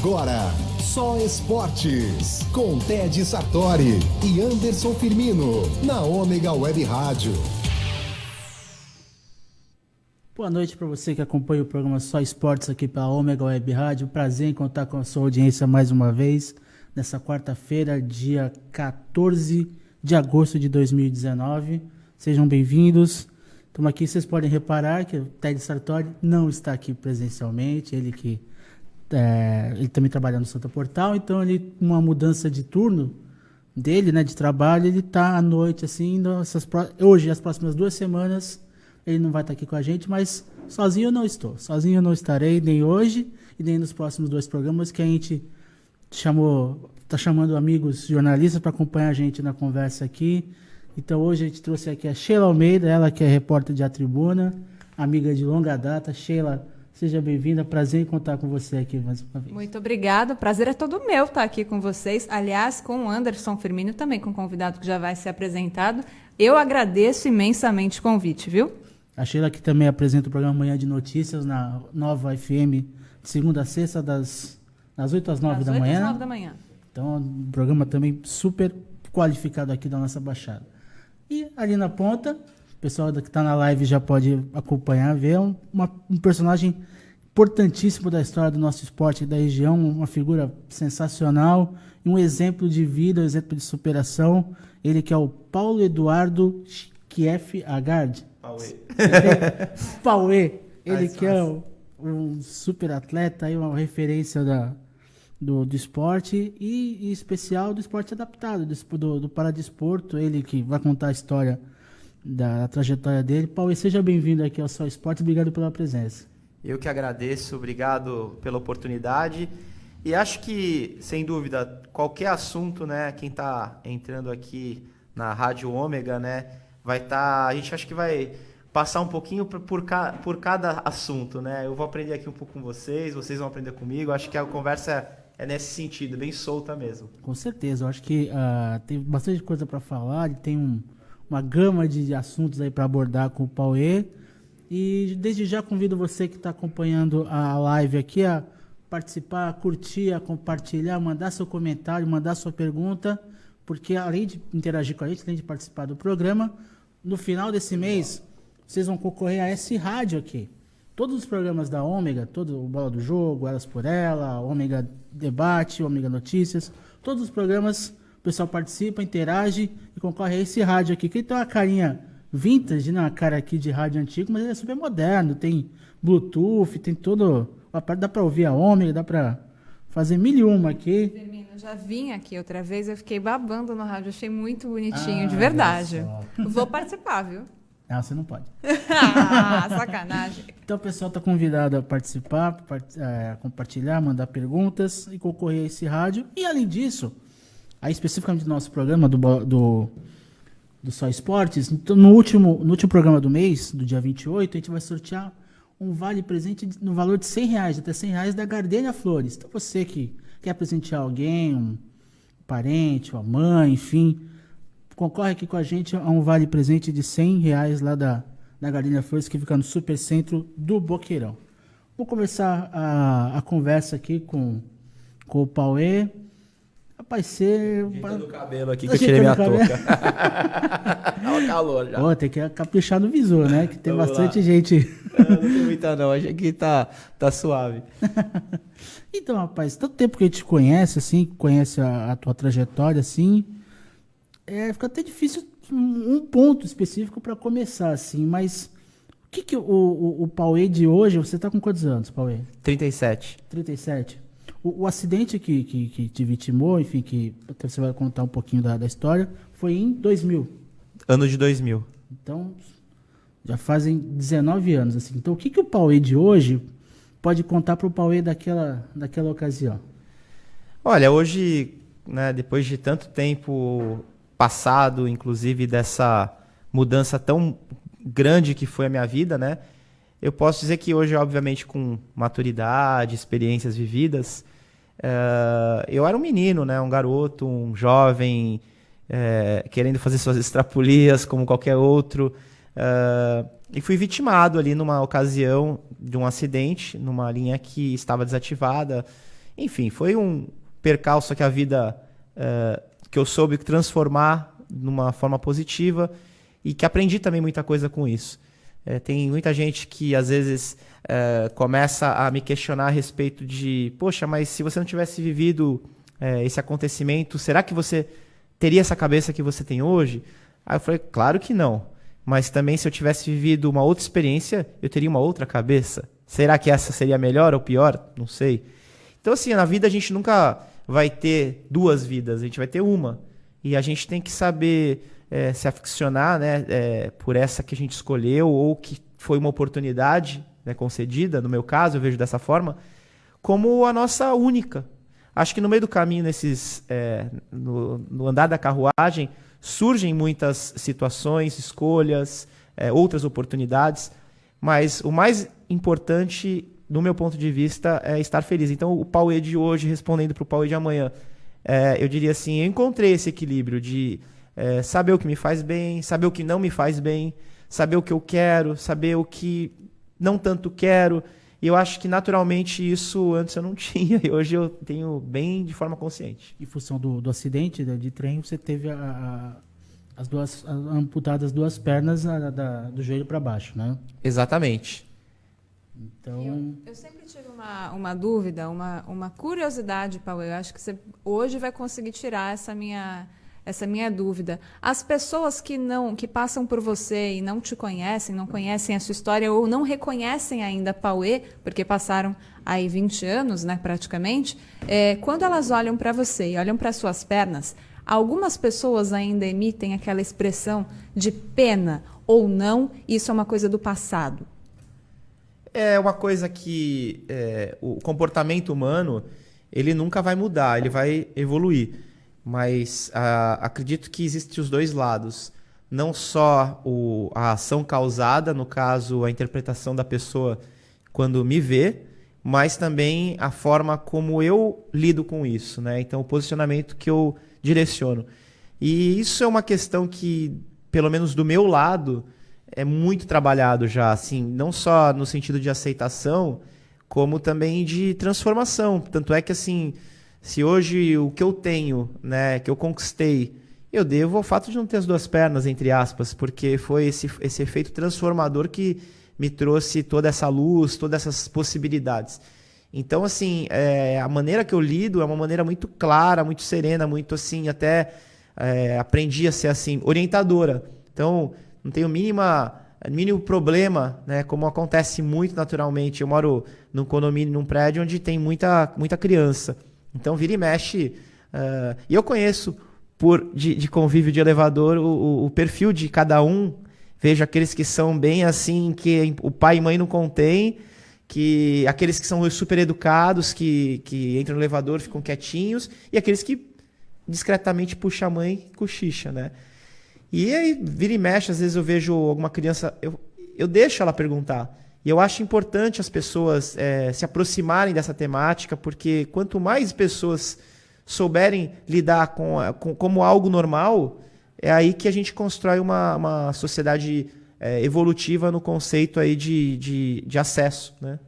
Agora, Só Esportes, com Ted Sartori e Anderson Firmino, na Ômega Web Rádio. Boa noite para você que acompanha o programa Só Esportes aqui pela Ômega Web Rádio. Prazer em contar com a sua audiência mais uma vez, nessa quarta-feira, dia 14 de agosto de 2019. Sejam bem-vindos. Estamos aqui, vocês podem reparar que o Ted Sartori não está aqui presencialmente, ele também trabalha no Santa Portal, então ele, uma mudança de turno dele, né, de trabalho, ele está à noite, assim, hoje, as próximas 2 semanas, ele não vai estar aqui com a gente, mas sozinho eu não estou. Sozinho eu não estarei, nem hoje e nem nos próximos 2 programas que a gente está chamando amigos jornalistas para acompanhar a gente na conversa aqui. Então hoje a gente trouxe aqui a Sheila Almeida, ela que é repórter de A Tribuna, amiga de longa data. Sheila, seja bem-vinda, prazer em contar com você aqui mais uma vez. Muito obrigada, o prazer é todo meu estar aqui com vocês, aliás, com o Anderson Firmino, também com um convidado que já vai ser apresentado. Eu agradeço imensamente o convite, viu? A Sheila que também apresenta o programa Manhã de Notícias na Nova FM, de segunda a sexta, das 8 às 9 da manhã. Das 8 às 9 da manhã. Então, um programa também super qualificado aqui da nossa Baixada. E ali na ponta, o pessoal que está na live já pode acompanhar, ver um personagem importantíssimo da história do nosso esporte da região, uma figura sensacional, um exemplo de vida, um exemplo de superação. Ele que é o Paulo Eduardo Kieff Agard. Pauê. Ele que é um super atleta, uma referência do esporte e em especial do esporte adaptado, do paradesporto. Ele que vai contar a história da trajetória dele. Pauê, seja bem-vindo aqui ao Só Esporte, obrigado pela presença. Eu que agradeço, obrigado pela oportunidade. E acho que, sem dúvida, qualquer assunto, né, quem está entrando aqui na Rádio Ômega, né, a gente acha que vai passar um pouquinho por cada assunto, né? Eu vou aprender aqui um pouco com vocês vão aprender comigo. Acho que a conversa é nesse sentido, bem solta mesmo. Com certeza, eu acho que tem bastante coisa para falar, ele tem uma gama de assuntos aí para abordar com o Pauê. E desde já convido você que está acompanhando a live aqui a participar, a curtir, a compartilhar, mandar seu comentário, mandar sua pergunta, porque além de interagir com a gente, além de participar do programa, no final desse mês, vocês vão concorrer a esse rádio aqui. Todos os programas da Ômega, todo o Bola do Jogo, Elas por Ela, Ômega Debate, Ômega Notícias, todos os programas, o pessoal participa, interage e concorre a esse rádio aqui, que tem uma carinha vintage, né? Uma cara aqui de rádio antigo, mas ele é super moderno, tem Bluetooth, tem todo... Dá para ouvir a Ômega, dá para fazer 1001 aqui. Firmino, já vim aqui outra vez, eu fiquei babando no rádio, achei muito bonitinho, de verdade. Vou participar, viu? Não, você não pode. Sacanagem. Então o pessoal está convidado a participar, compartilhar, mandar perguntas e concorrer a esse rádio. E além disso, aí especificamente do nosso programa do Só Esportes, então, no último programa do mês, do dia 28, a gente vai sortear um vale presente no valor de R$100, até R$100 da Gardenia Flores. Então você que quer presentear alguém, um parente, uma mãe, enfim, concorre aqui com a gente a um vale presente de R$100 lá da Gardenia Flores, que fica no Supercentro do Boqueirão. Vou começar a conversa aqui com o Pauê. Rapaz, você... Ajeitando o cabelo aqui que eu tirei minha touca. Tava calor já. Pô, tem que caprichar no visor, né? Que tem bastante gente. Não tem muita não, achei que tá suave. Então, rapaz, tanto tempo que a gente conhece, assim, conhece a tua trajetória, assim, fica até difícil um ponto específico para começar, assim, mas o que o Pauê de hoje, você tá com quantos anos, Pauê? 37. 37. O acidente que te vitimou, enfim, que você vai contar um pouquinho da história, foi em 2000. Ano de 2000. Então, já fazem 19 anos, assim. Então, o que o Pauê de hoje pode contar para o Pauê daquela ocasião? Olha, hoje, né, depois de tanto tempo passado, inclusive dessa mudança tão grande que foi a minha vida, né? Eu posso dizer que hoje, obviamente, com maturidade, experiências vividas, eu era um menino, né? Um garoto, um jovem, querendo fazer suas extrapolias como qualquer outro. E fui vitimado ali numa ocasião de um acidente, numa linha que estava desativada. Enfim, foi um percalço que a vida, que eu soube transformar numa forma positiva e que aprendi também muita coisa com isso. Tem muita gente que às vezes começa a me questionar a respeito de, poxa, mas se você não tivesse vivido esse acontecimento, será que você teria essa cabeça que você tem hoje? Aí eu falei, claro que não. Mas também se eu tivesse vivido uma outra experiência, eu teria uma outra cabeça. Será que essa seria melhor ou pior? Não sei. Então, assim, na vida a gente nunca vai ter duas vidas, a gente vai ter uma. E a gente tem que saber se aficionar, né, por essa que a gente escolheu ou que foi uma oportunidade, né, concedida, no meu caso, eu vejo dessa forma, como a nossa única. Acho que no meio do caminho, no andar da carruagem, surgem muitas situações, escolhas, outras oportunidades, mas o mais importante, do meu ponto de vista, é estar feliz. Então, o Pauê de hoje, respondendo para o Pauê de amanhã, eu diria assim, eu encontrei esse equilíbrio de saber o que me faz bem, saber o que não me faz bem, saber o que eu quero, saber o que não tanto quero. E eu acho que naturalmente isso antes eu não tinha e hoje eu tenho bem de forma consciente. Em função do acidente de trem, você teve amputadas as duas pernas do joelho para baixo, né? Exatamente. Então... Eu sempre tive uma dúvida, uma curiosidade, Paulo. Eu acho que você hoje vai conseguir tirar essa minha dúvida. As pessoas que passam por você e não te conhecem, não conhecem a sua história ou não reconhecem ainda Pauê, porque passaram aí 20 anos, né, praticamente, quando elas olham para você e olham para suas pernas, algumas pessoas ainda emitem aquela expressão de pena ou não, isso é uma coisa do passado. É uma coisa que o comportamento humano, ele nunca vai mudar, ele vai evoluir. Mas acredito que existem os dois lados. Não só a ação causada, no caso, a interpretação da pessoa quando me vê, mas também a forma como eu lido com isso, né? Então, o posicionamento que eu direciono. E isso é uma questão que, pelo menos do meu lado, é muito trabalhado já, assim, não só no sentido de aceitação, como também de transformação. Tanto é que, assim, se hoje o que eu tenho, né, que eu conquistei, eu devo ao fato de não ter as duas pernas, entre aspas, porque foi esse efeito transformador que me trouxe toda essa luz, todas essas possibilidades. Então, assim, a maneira que eu lido é uma maneira muito clara, muito serena, muito assim, até aprendi a ser assim, orientadora. Então, não tenho mínimo problema, né, como acontece muito naturalmente. Eu moro num condomínio, num prédio onde tem muita criança. Então, vira e mexe. E eu conheço, de convívio de elevador, o perfil de cada um. Vejo aqueles que são bem assim, que o pai e mãe não contém, que aqueles que são super educados, que entram no elevador, ficam quietinhos, e aqueles que discretamente puxam a mãe e cochicha, né? E aí, vira e mexe, às vezes eu vejo alguma criança, eu deixo ela perguntar. E eu acho importante as pessoas se aproximarem dessa temática, porque quanto mais pessoas souberem lidar como algo normal, é aí que a gente constrói uma sociedade evolutiva no conceito aí de acesso, né?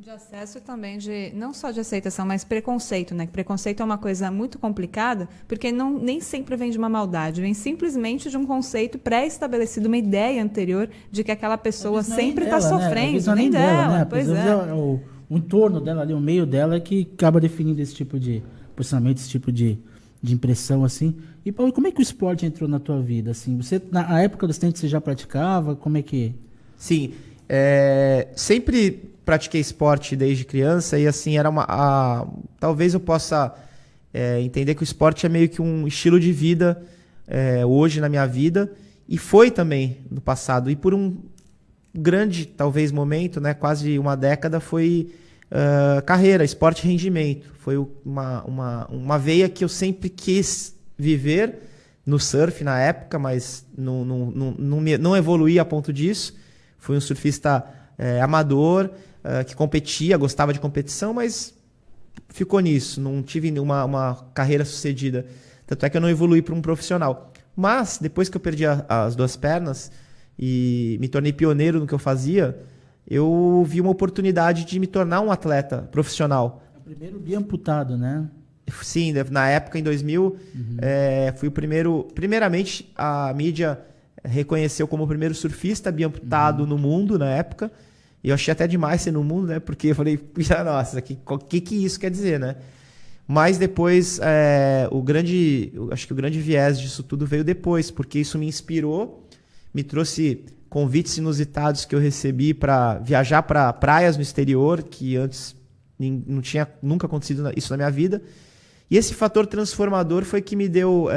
De acesso também, não só de aceitação, mas preconceito, né? Preconceito é uma coisa muito complicada, porque nem sempre vem de uma maldade, vem simplesmente de um conceito pré-estabelecido, uma ideia anterior de que aquela pessoa sempre está sofrendo, nem dela, pois é. O entorno dela ali, o meio dela é que acaba definindo esse tipo de posicionamento, esse tipo de impressão, assim. E, Paulo, como é que o esporte entrou na tua vida, assim? Você, na época do acidente, você já praticava? Como é que... Sim, sempre pratiquei esporte desde criança e assim era talvez eu possa entender que o esporte é meio que um estilo de vida hoje na minha vida e foi também no passado e por um grande talvez momento, né, quase uma década, foi carreira, esporte e rendimento. Foi uma veia que eu sempre quis viver no surf na época, mas não evoluí a ponto disso. Fui um surfista amador, que competia, gostava de competição, mas ficou nisso. Não tive uma carreira sucedida. Tanto é que eu não evoluí para um profissional. Mas, depois que eu perdi as duas pernas e me tornei pioneiro no que eu fazia, eu vi uma oportunidade de me tornar um atleta profissional. Primeiro biamputado, né? Sim, na época, em 2000, fui o primeiro... Primeiramente, a mídia reconheceu como o primeiro surfista biamputado no mundo, na época. E eu achei até demais ser no mundo, né? Porque eu falei, nossa, que isso quer dizer, né? Mas depois, acho que o grande viés disso tudo veio depois, porque isso me inspirou, me trouxe convites inusitados que eu recebi para viajar para praias no exterior, que antes não tinha nunca acontecido isso na minha vida. E esse fator transformador foi que me deu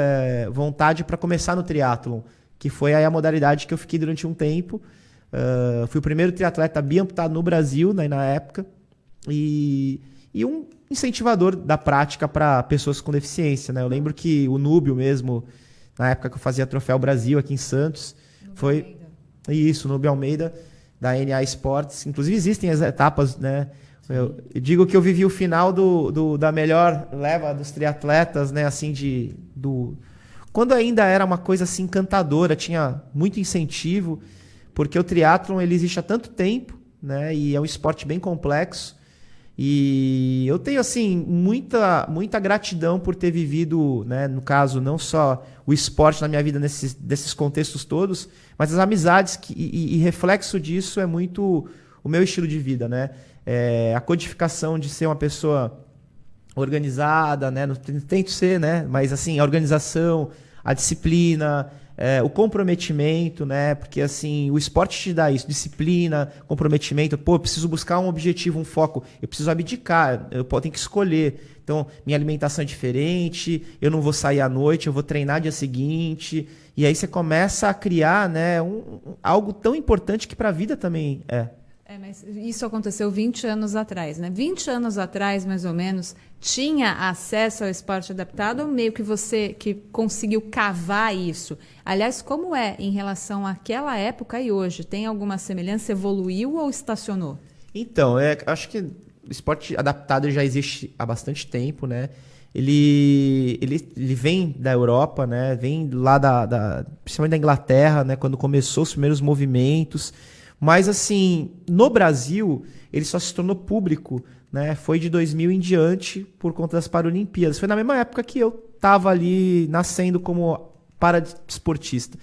vontade para começar no triatlon, que foi aí a modalidade que eu fiquei durante um tempo. Fui o primeiro triatleta biamputado no Brasil, né, na época, e um incentivador da prática para pessoas com deficiência, né? Eu lembro que o Núbio mesmo, na época que eu fazia Troféu Brasil aqui em Santos, foi isso, o Núbio Almeida, da NA Esportes. Inclusive existem as etapas, né? Eu digo que eu vivi o final da melhor leva dos triatletas, né? Assim, quando ainda era uma coisa assim encantadora, tinha muito incentivo, porque o triatlon ele existe há tanto tempo, né? E é um esporte bem complexo. E eu tenho assim muita gratidão por ter vivido, né, no caso, não só o esporte na minha vida desses contextos todos, mas as amizades e reflexo disso é muito o meu estilo de vida, né? A codificação de ser uma pessoa organizada, né? Não tento ser, né? Mas assim, a organização, a disciplina, o comprometimento, né? Porque assim, o esporte te dá isso, disciplina, comprometimento. Pô, eu preciso buscar um objetivo, um foco. Eu preciso abdicar, eu tenho que escolher. Então, minha alimentação é diferente, eu não vou sair à noite, eu vou treinar dia seguinte. E aí você começa a criar, né, algo tão importante que para a vida também é. Mas isso aconteceu 20 anos atrás, né? 20 anos atrás, mais ou menos, tinha acesso ao esporte adaptado ou meio que você que conseguiu cavar isso? Aliás, como é em relação àquela época e hoje? Tem alguma semelhança? Evoluiu ou estacionou? Então, acho que o esporte adaptado já existe há bastante tempo, né? Ele vem da Europa, né? Vem lá principalmente da Inglaterra, né? Quando começou os primeiros movimentos. Mas, assim, no Brasil, ele só se tornou público, né? Foi de 2000 em diante, por conta das Paralimpíadas. Foi na mesma época que eu estava ali nascendo como paradesportista.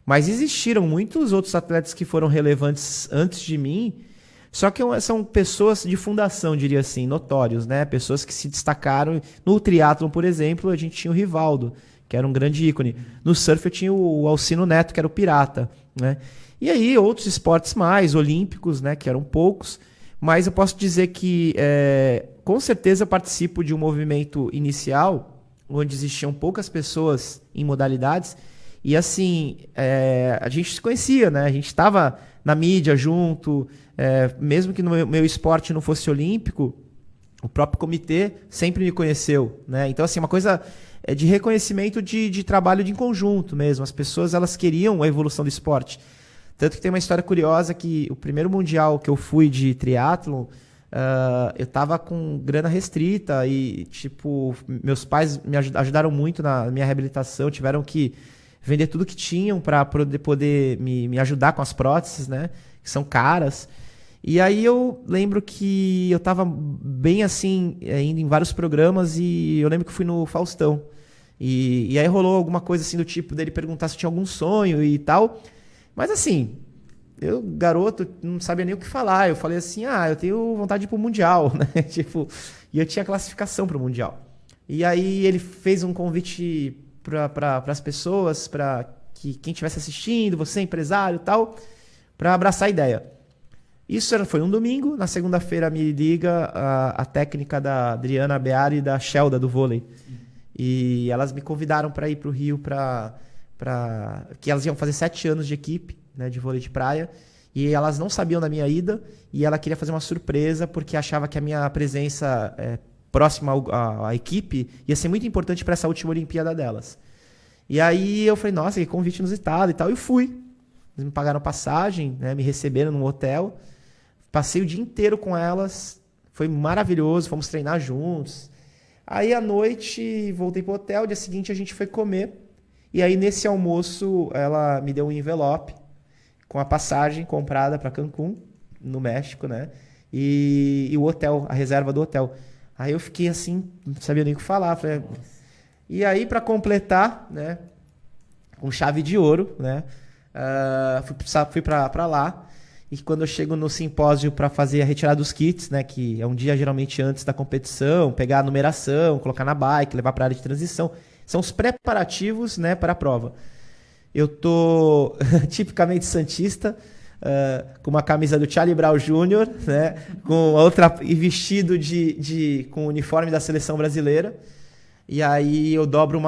Mas existiram muitos outros atletas que foram relevantes antes de mim, só que são pessoas de fundação, diria assim, notórios, né? Pessoas que se destacaram. No triatlon, por exemplo, a gente tinha o Rivaldo, que era um grande ícone. No surf eu tinha o Alcino Neto, que era o Pirata, né? E aí outros esportes mais olímpicos, né, que eram poucos, mas eu posso dizer que com certeza eu participo de um movimento inicial onde existiam poucas pessoas em modalidades e assim, a gente se conhecia, né? A gente estava na mídia junto, mesmo que no meu esporte não fosse olímpico, o próprio comitê sempre me conheceu, né? Então assim, uma coisa de reconhecimento de trabalho de em conjunto mesmo, as pessoas elas queriam a evolução do esporte. Tanto que tem uma história curiosa que o primeiro mundial que eu fui de triatlon, eu tava com grana restrita e, tipo, meus pais me ajudaram muito na minha reabilitação, tiveram que vender tudo que tinham para poder me ajudar com as próteses, né, que são caras. E aí eu lembro que eu tava bem assim, indo em vários programas e eu lembro que eu fui no Faustão. E aí rolou alguma coisa assim do tipo dele perguntar se tinha algum sonho e tal. Mas assim, eu, garoto, não sabia nem o que falar. Eu falei assim, eu tenho vontade de ir pro Mundial, né? Tipo, e eu tinha classificação pro Mundial. E aí ele fez um convite para as pessoas, para que quem estivesse assistindo, você empresário e tal, para abraçar a ideia. Isso foi um domingo. Na segunda-feira me liga a técnica da Adriana Beari e da Shelda do vôlei. E elas me convidaram para ir pro Rio que elas iam fazer 7 anos de equipe, né, de vôlei de praia, e elas não sabiam da minha ida, e ela queria fazer uma surpresa, porque achava que a minha presença próxima à equipe ia ser muito importante para essa última Olimpíada delas. E aí eu falei, nossa, que convite inusitado e tal, e fui. Eles me pagaram passagem, né, me receberam num hotel, passei o dia inteiro com elas, foi maravilhoso, fomos treinar juntos. Aí à noite voltei pro hotel, dia seguinte a gente foi comer. E aí, nesse almoço, ela me deu um envelope com a passagem comprada para Cancún, no México, né? E o hotel, a reserva do hotel. Aí eu fiquei assim, não sabia nem o que falar. Falei, e aí, para completar, né, com chave de ouro, né, fui para lá. E quando eu chego no simpósio para fazer a retirada dos kits, né, que é um dia geralmente antes da competição, pegar a numeração, colocar na bike, levar para a área de transição, são os preparativos, né, para a prova. Eu tô tipicamente santista, com uma camisa do Charlie Brown Jr., né, com outra e vestido com o uniforme da seleção brasileira. E aí eu dobro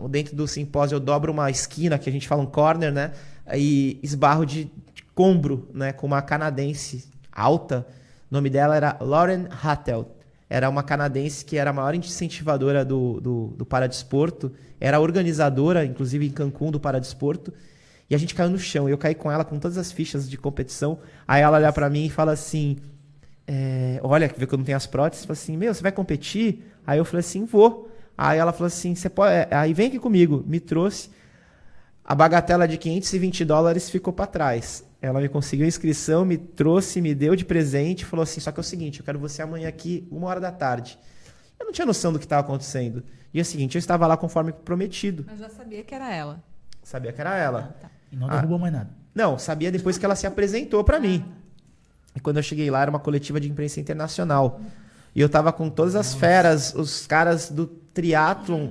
dentro do simpósio eu dobro uma esquina, que a gente fala um corner, né, e esbarro de combro, né, com uma canadense alta. O nome dela era Lauren Hattel. Era uma canadense que era a maior incentivadora do paradesporto. Era organizadora, inclusive em Cancún, do paradesporto. E a gente caiu no chão. Eu caí com ela com todas as fichas de competição. Aí ela olha pra mim e fala assim... olha, vê que eu não tenho as próteses. Fala assim, você vai competir? Aí eu falei assim, vou. Aí ela falou assim, você pode... aí vem aqui comigo. Me trouxe. A bagatela de $520 ficou para trás. Ela me conseguiu a inscrição, me trouxe, me deu de presente, falou assim, só que é o seguinte, eu quero você amanhã aqui, 13h. Eu não tinha noção do que estava acontecendo. Dia seguinte, eu estava lá conforme prometido. Mas já sabia que era ela. Sabia que era ela. Tá. E não derrubou mais nada. Não, sabia depois que ela se apresentou para mim. E quando eu cheguei lá, era uma coletiva de imprensa internacional. E eu estava com todas as feras, os caras do triatlon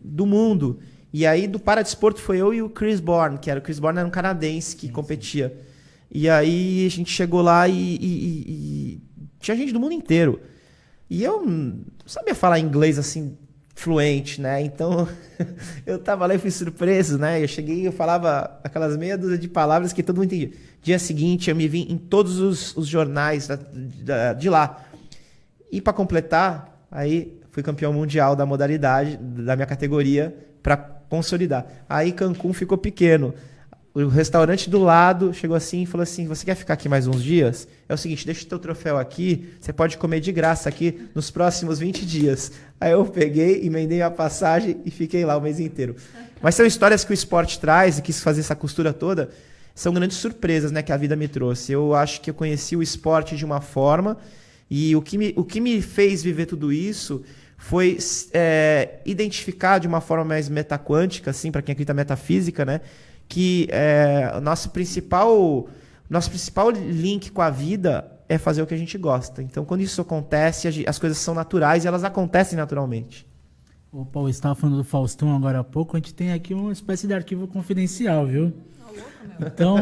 do mundo. E aí, do paradesporto, foi eu e o Chris Bourne, o Chris Bourne era um canadense que competia. E aí, a gente chegou lá e tinha gente do mundo inteiro. E eu não sabia falar inglês, assim, fluente, né? Então, eu tava lá e fui surpreso, né? Eu cheguei e eu falava aquelas meia dúzia de palavras que todo mundo entendia. Dia seguinte, eu me vi em todos os jornais de lá. E para completar, aí fui campeão mundial da modalidade, da minha categoria, para consolidar. Aí Cancún ficou pequeno. O restaurante do lado chegou assim e falou assim, você quer ficar aqui mais uns dias? É o seguinte, deixa o teu troféu aqui, você pode comer de graça aqui nos próximos 20 dias. Aí eu peguei, emendei a passagem e fiquei lá o mês inteiro. Mas são histórias que o esporte traz e quis fazer essa costura toda. São grandes surpresas, né, que a vida me trouxe. Eu acho que eu conheci o esporte de uma forma e o que me fez viver tudo isso foi identificar de uma forma mais metaquântica, assim, para quem acredita metafísica, né, que o nosso principal link com a vida é fazer o que a gente gosta. Então, quando isso acontece, as coisas são naturais e elas acontecem naturalmente. O Paulo estava falando do Faustão agora há pouco, a gente tem aqui uma espécie de arquivo confidencial, viu? Então,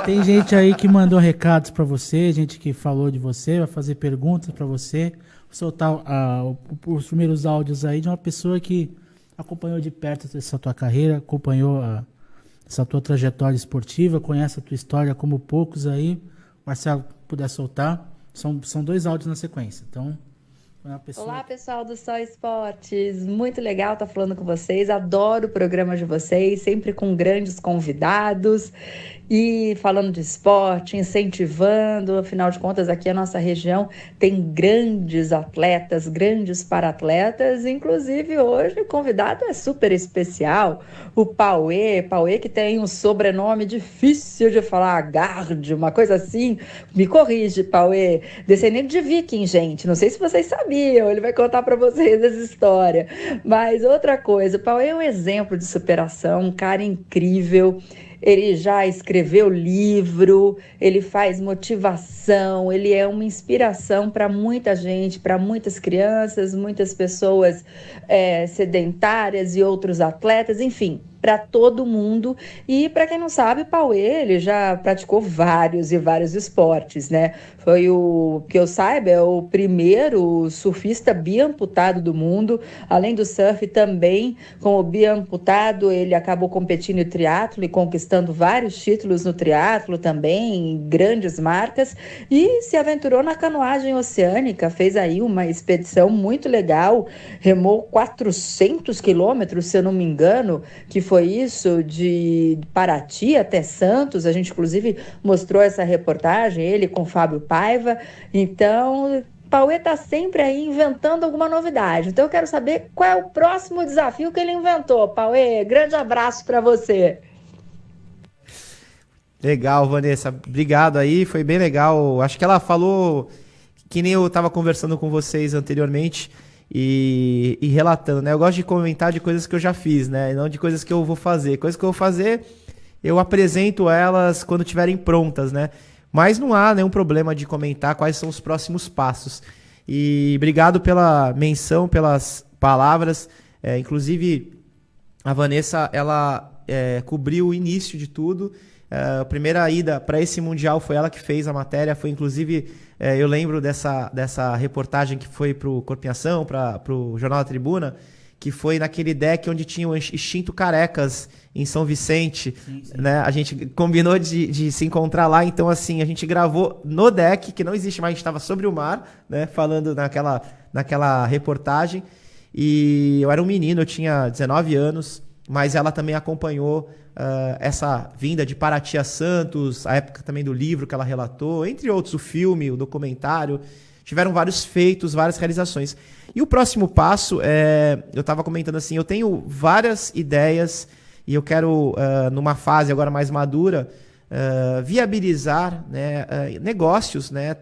tem gente aí que mandou recados para você, gente que falou de você, vai fazer perguntas para você. Vou soltar os primeiros áudios aí de uma pessoa que acompanhou de perto essa tua carreira, acompanhou essa tua trajetória esportiva, conhece a tua história como poucos aí. Marcelo, puder soltar. São 2 áudios na sequência. Então, uma pessoa... Olá, pessoal do Só Esportes. Muito legal estar falando com vocês. Adoro o programa de vocês, sempre com grandes convidados e falando de esporte, incentivando. Afinal de contas, aqui a nossa região tem grandes atletas, grandes paratletas. Inclusive, hoje o convidado é super especial, o Pauê que tem um sobrenome difícil de falar, Gard, uma coisa assim. Me corrige, Pauê. Descendente de viking, gente. Não sei se vocês sabiam, ele vai contar para vocês essa história. Mas outra coisa, o Pauê é um exemplo de superação, um cara incrível. Ele já escreveu livro, ele faz motivação, ele é uma inspiração para muita gente, para muitas crianças, muitas pessoas sedentárias e outros atletas, enfim, para todo mundo. E para quem não sabe, o Pauê, ele já praticou vários e vários esportes, né? Foi o que eu saiba, é o primeiro surfista biamputado do mundo. Além do surf, também com o biamputado, ele acabou competindo em triatlo e conquistando vários títulos no triatlo também, em grandes marcas, e se aventurou na canoagem oceânica, fez aí uma expedição muito legal, remou 400 quilômetros, se eu não me engano, que foi isso, de Paraty até Santos. A gente, inclusive, mostrou essa reportagem, ele com Fábio Paiva. Então, Pauê está sempre aí inventando alguma novidade. Então, eu quero saber qual é o próximo desafio que ele inventou. Pauê, grande abraço para você. Legal, Vanessa. Obrigado aí, foi bem legal. Acho que ela falou que nem eu estava conversando com vocês anteriormente e relatando, né? Eu gosto de comentar de coisas que eu já fiz, né? E não de coisas que eu vou fazer. Coisas que eu vou fazer, eu apresento elas quando estiverem prontas, né? Mas não há nenhum problema de comentar quais são os próximos passos. E obrigado pela menção, pelas palavras. Inclusive, a Vanessa, ela cobriu o início de tudo. A primeira ida para esse Mundial foi ela que fez a matéria. Foi, inclusive, eu lembro dessa reportagem que foi para o Corpo em Ação, para o Jornal da Tribuna, que foi naquele deck onde tinha o Extinto Carecas, em São Vicente. Sim. Né? A gente combinou de se encontrar lá, então assim, a gente gravou no deck, que não existe mais, a gente estava sobre o mar, né? Falando naquela reportagem. E eu era um menino, eu tinha 19 anos, mas ela também acompanhou essa vinda de Paraty a Santos, a época também do livro que ela relatou, entre outros, o filme, o documentário. Tiveram vários feitos, várias realizações. E o próximo passo, eu estava comentando assim, eu tenho várias ideias e eu quero, numa fase agora mais madura, viabilizar, né, negócios, né,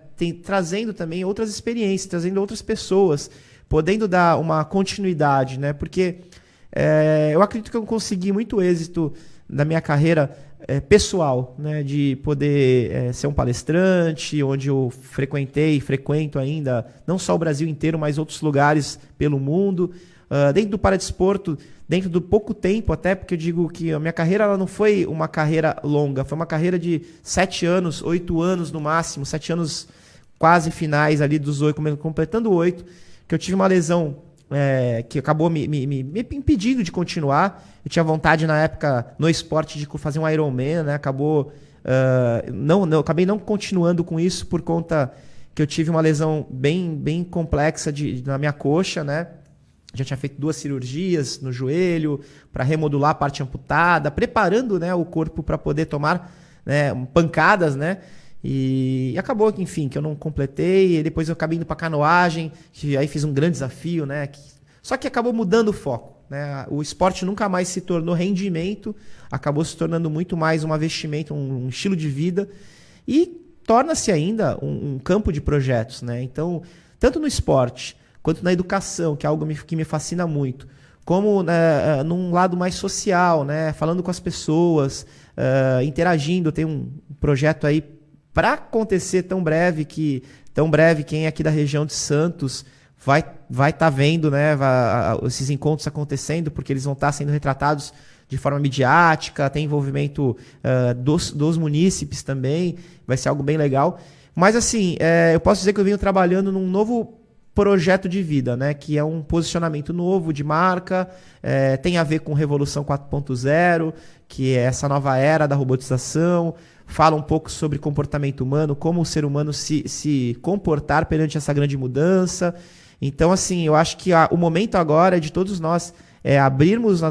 trazendo também outras experiências, trazendo outras pessoas, podendo dar uma continuidade, né, porque eu acredito que eu consegui muito êxito na minha carreira pessoal, né, de poder ser um palestrante, onde eu frequento ainda, não só o Brasil inteiro, mas outros lugares pelo mundo. Dentro do paradesporto, dentro do pouco tempo até, porque eu digo que a minha carreira ela não foi uma carreira longa, foi uma carreira de 7 anos, 8 anos no máximo, 7 anos quase finais ali dos 8, completando 8, que eu tive uma lesão que acabou me impedindo de continuar. Eu tinha vontade na época no esporte de fazer um Ironman, né? Acabei não continuando com isso por conta que eu tive uma lesão bem complexa na minha coxa, né? Já tinha feito 2 cirurgias no joelho para remodular a parte amputada, preparando, né, o corpo para poder tomar, né, pancadas, né? E acabou que, enfim, que eu não completei. E depois eu acabei indo para canoagem, que aí fiz um grande desafio, né? Só que acabou mudando o foco, né? O esporte nunca mais se tornou rendimento, acabou se tornando muito mais uma vestimenta, um estilo de vida e torna-se ainda um campo de projetos, né? Então, tanto no esporte quanto na educação, que é algo que me fascina muito, como num lado mais social, né? Falando com as pessoas, interagindo. Tem um projeto aí para acontecer tão breve, quem é aqui da região de Santos vai estar vendo, né, esses encontros acontecendo, porque eles vão estar sendo retratados de forma midiática, tem envolvimento dos munícipes também, vai ser algo bem legal. Mas assim, eu posso dizer que eu venho trabalhando num novo projeto de vida, né, que é um posicionamento novo de marca, tem a ver com Revolução 4.0, que é essa nova era da robotização, fala um pouco sobre comportamento humano, como o ser humano se comportar perante essa grande mudança. Então, assim, eu acho que o momento agora é de todos nós abrirmos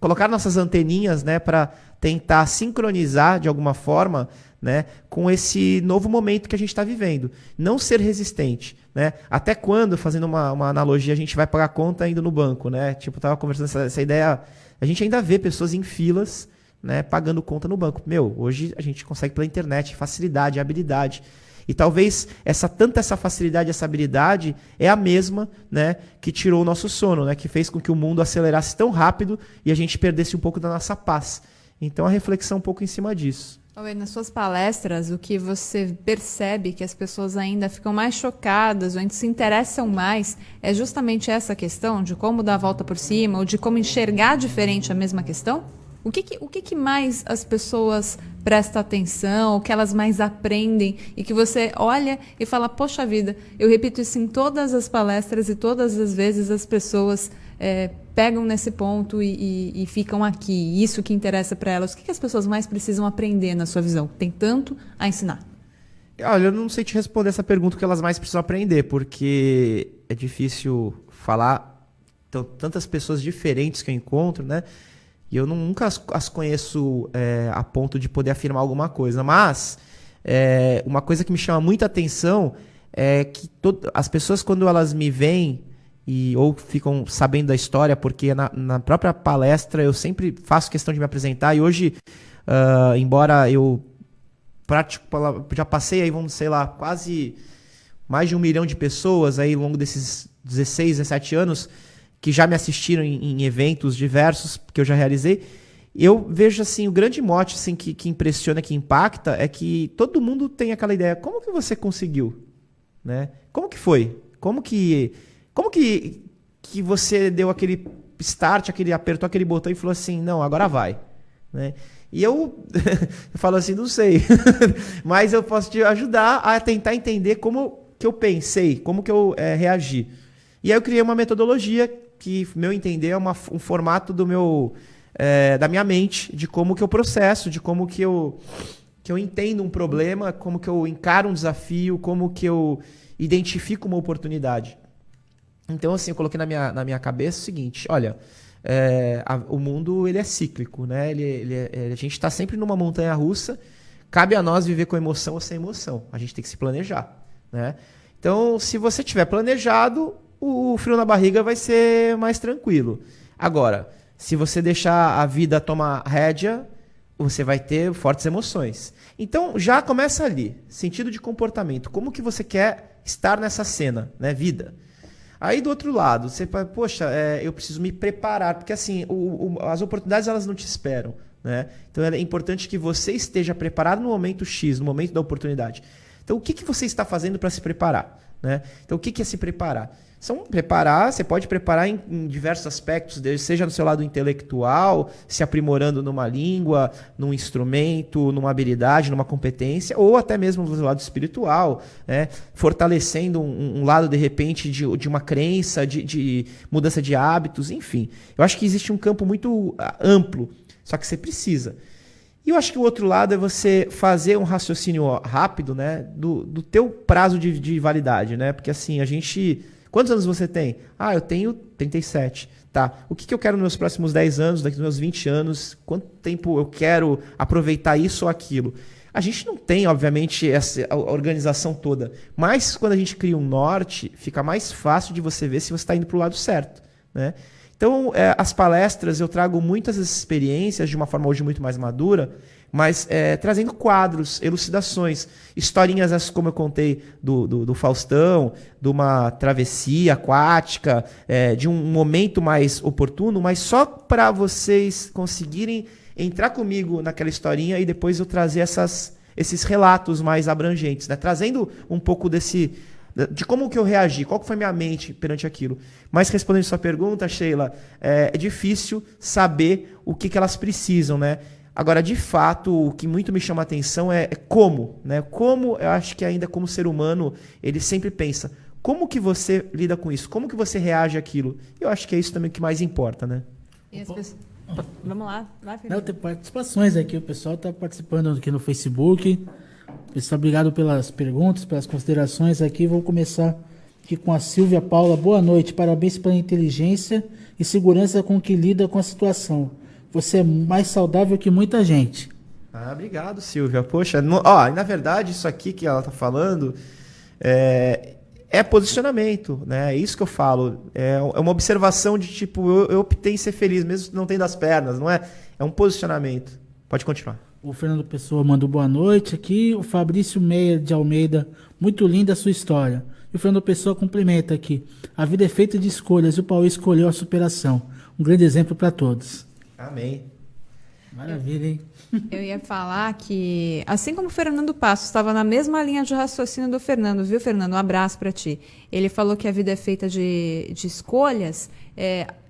colocar nossas anteninhas, né, para tentar sincronizar de alguma forma, né, com esse novo momento que a gente está vivendo. Não ser resistente, né? Até quando, fazendo uma analogia, a gente vai pagar conta indo no banco, né? Tipo, eu estava conversando essa ideia, a gente ainda vê pessoas em filas, né, pagando conta no banco. Hoje a gente consegue pela internet, facilidade, habilidade. E talvez essa facilidade, essa habilidade é a mesma, né, que tirou o nosso sono, né, que fez com que o mundo acelerasse tão rápido e a gente perdesse um pouco da nossa paz. Então a reflexão um pouco em cima disso. Nas suas palestras, o que você percebe que as pessoas ainda ficam mais chocadas ou ainda se interessam mais é justamente essa questão de como dar a volta por cima ou de como enxergar diferente a mesma questão? O que mais as pessoas prestam atenção, o que elas mais aprendem e que você olha e fala, poxa vida, eu repito isso em todas as palestras e todas as vezes as pessoas pegam nesse ponto e ficam aqui, isso que interessa para elas. O que as pessoas mais precisam aprender na sua visão? Tem tanto a ensinar. Olha, eu não sei te responder essa pergunta, que elas mais precisam aprender, porque é difícil falar tantas pessoas diferentes que eu encontro, né? E eu nunca as conheço a ponto de poder afirmar alguma coisa. Mas uma coisa que me chama muita atenção é que as pessoas, quando elas me veem ou ficam sabendo da história, porque na própria palestra eu sempre faço questão de me apresentar. E hoje, embora eu já passei aí, sei lá, quase mais de 1 milhão de pessoas aí ao longo desses 16, 17 anos que já me assistiram em eventos diversos que eu já realizei. Eu vejo assim, o grande mote assim, que impressiona, que impacta, é que todo mundo tem aquela ideia, como que você conseguiu? Né? Como que foi? Como que você deu aquele start, apertou aquele botão e falou assim, não, agora vai. Né? E eu falo assim, não sei, mas eu posso te ajudar a tentar entender como que eu pensei, como que eu reagi. E aí eu criei uma metodologia que, meu entender, é um formato da minha mente, de como que eu processo, de como que eu entendo um problema, como que eu encaro um desafio, como que eu identifico uma oportunidade. Então, assim, eu coloquei na minha cabeça o seguinte, olha, o mundo ele é cíclico, né? A gente está sempre numa montanha-russa, cabe a nós viver com emoção ou sem emoção. A gente tem que se planejar, né? Então, se você tiver planejado, o frio na barriga vai ser mais tranquilo. Agora, se você deixar a vida tomar rédea, você vai ter fortes emoções. Então, já começa ali. Sentido de comportamento. Como que você quer estar nessa cena, né? Vida. Aí, do outro lado, você fala, poxa, eu preciso me preparar. Porque, assim, as oportunidades, elas não te esperam, né? Então, é importante que você esteja preparado no momento X, no momento da oportunidade. Então, o que você está fazendo para se preparar, né? Então, o que é se preparar? Você pode preparar em diversos aspectos, seja no seu lado intelectual, se aprimorando numa língua, num instrumento, numa habilidade, numa competência, ou até mesmo no lado espiritual, né? Fortalecendo um lado, de repente, de uma crença, de mudança de hábitos, enfim. Eu acho que existe um campo muito amplo, só que você precisa. E eu acho que o outro lado é você fazer um raciocínio rápido, né, do teu prazo de validade, né? Porque assim, quantos anos você tem? Eu tenho 37. Tá. O que eu quero nos meus próximos 10 anos, daqui nos meus 20 anos? Quanto tempo eu quero aproveitar isso ou aquilo? A gente não tem, obviamente, a organização toda. Mas quando a gente cria um norte, fica mais fácil de você ver se você está indo para o lado certo, né? Então, as palestras, eu trago muitas experiências de uma forma hoje muito mais madura, mas trazendo quadros, elucidações, historinhas como eu contei do Faustão, de uma travessia aquática, de um momento mais oportuno, mas só para vocês conseguirem entrar comigo naquela historinha e depois eu trazer esses relatos mais abrangentes, né? Trazendo um pouco de como que eu reagi, qual que foi minha mente perante aquilo. Mas respondendo a sua pergunta, Sheila, é difícil saber o que elas precisam, né? Agora, de fato, o que muito me chama a atenção é como, né? Como, eu acho que ainda como ser humano, ele sempre pensa, como que você lida com isso? Como que você reage àquilo? Eu acho que é isso também que mais importa, né? E as pessoas... Vamos lá, vai, Felipe. Não, tem participações aqui, o pessoal está participando aqui no Facebook. Pessoal, obrigado pelas perguntas, pelas considerações aqui. Vou começar aqui com a Silvia Paula. Boa noite, parabéns pela inteligência e segurança com que lida com a situação. Você é mais saudável que muita gente. Obrigado, Silvia. Poxa, na verdade, isso aqui que ela está falando é posicionamento, né? É isso que eu falo. É uma observação de tipo, eu optei em ser feliz, mesmo não tendo as pernas, não é? É um posicionamento. Pode continuar. O Fernando Pessoa mandou boa noite aqui. O Fabrício Meia de Almeida, muito linda a sua história. E o Fernando Pessoa complementa aqui. A vida é feita de escolhas e o Paulo escolheu a superação. Um grande exemplo para todos. Amém. Maravilha, hein? Eu ia falar que, assim como o Fernando Passos estava na mesma linha de raciocínio do Fernando, viu, Fernando? Um abraço para ti. Ele falou que a vida é feita de escolhas.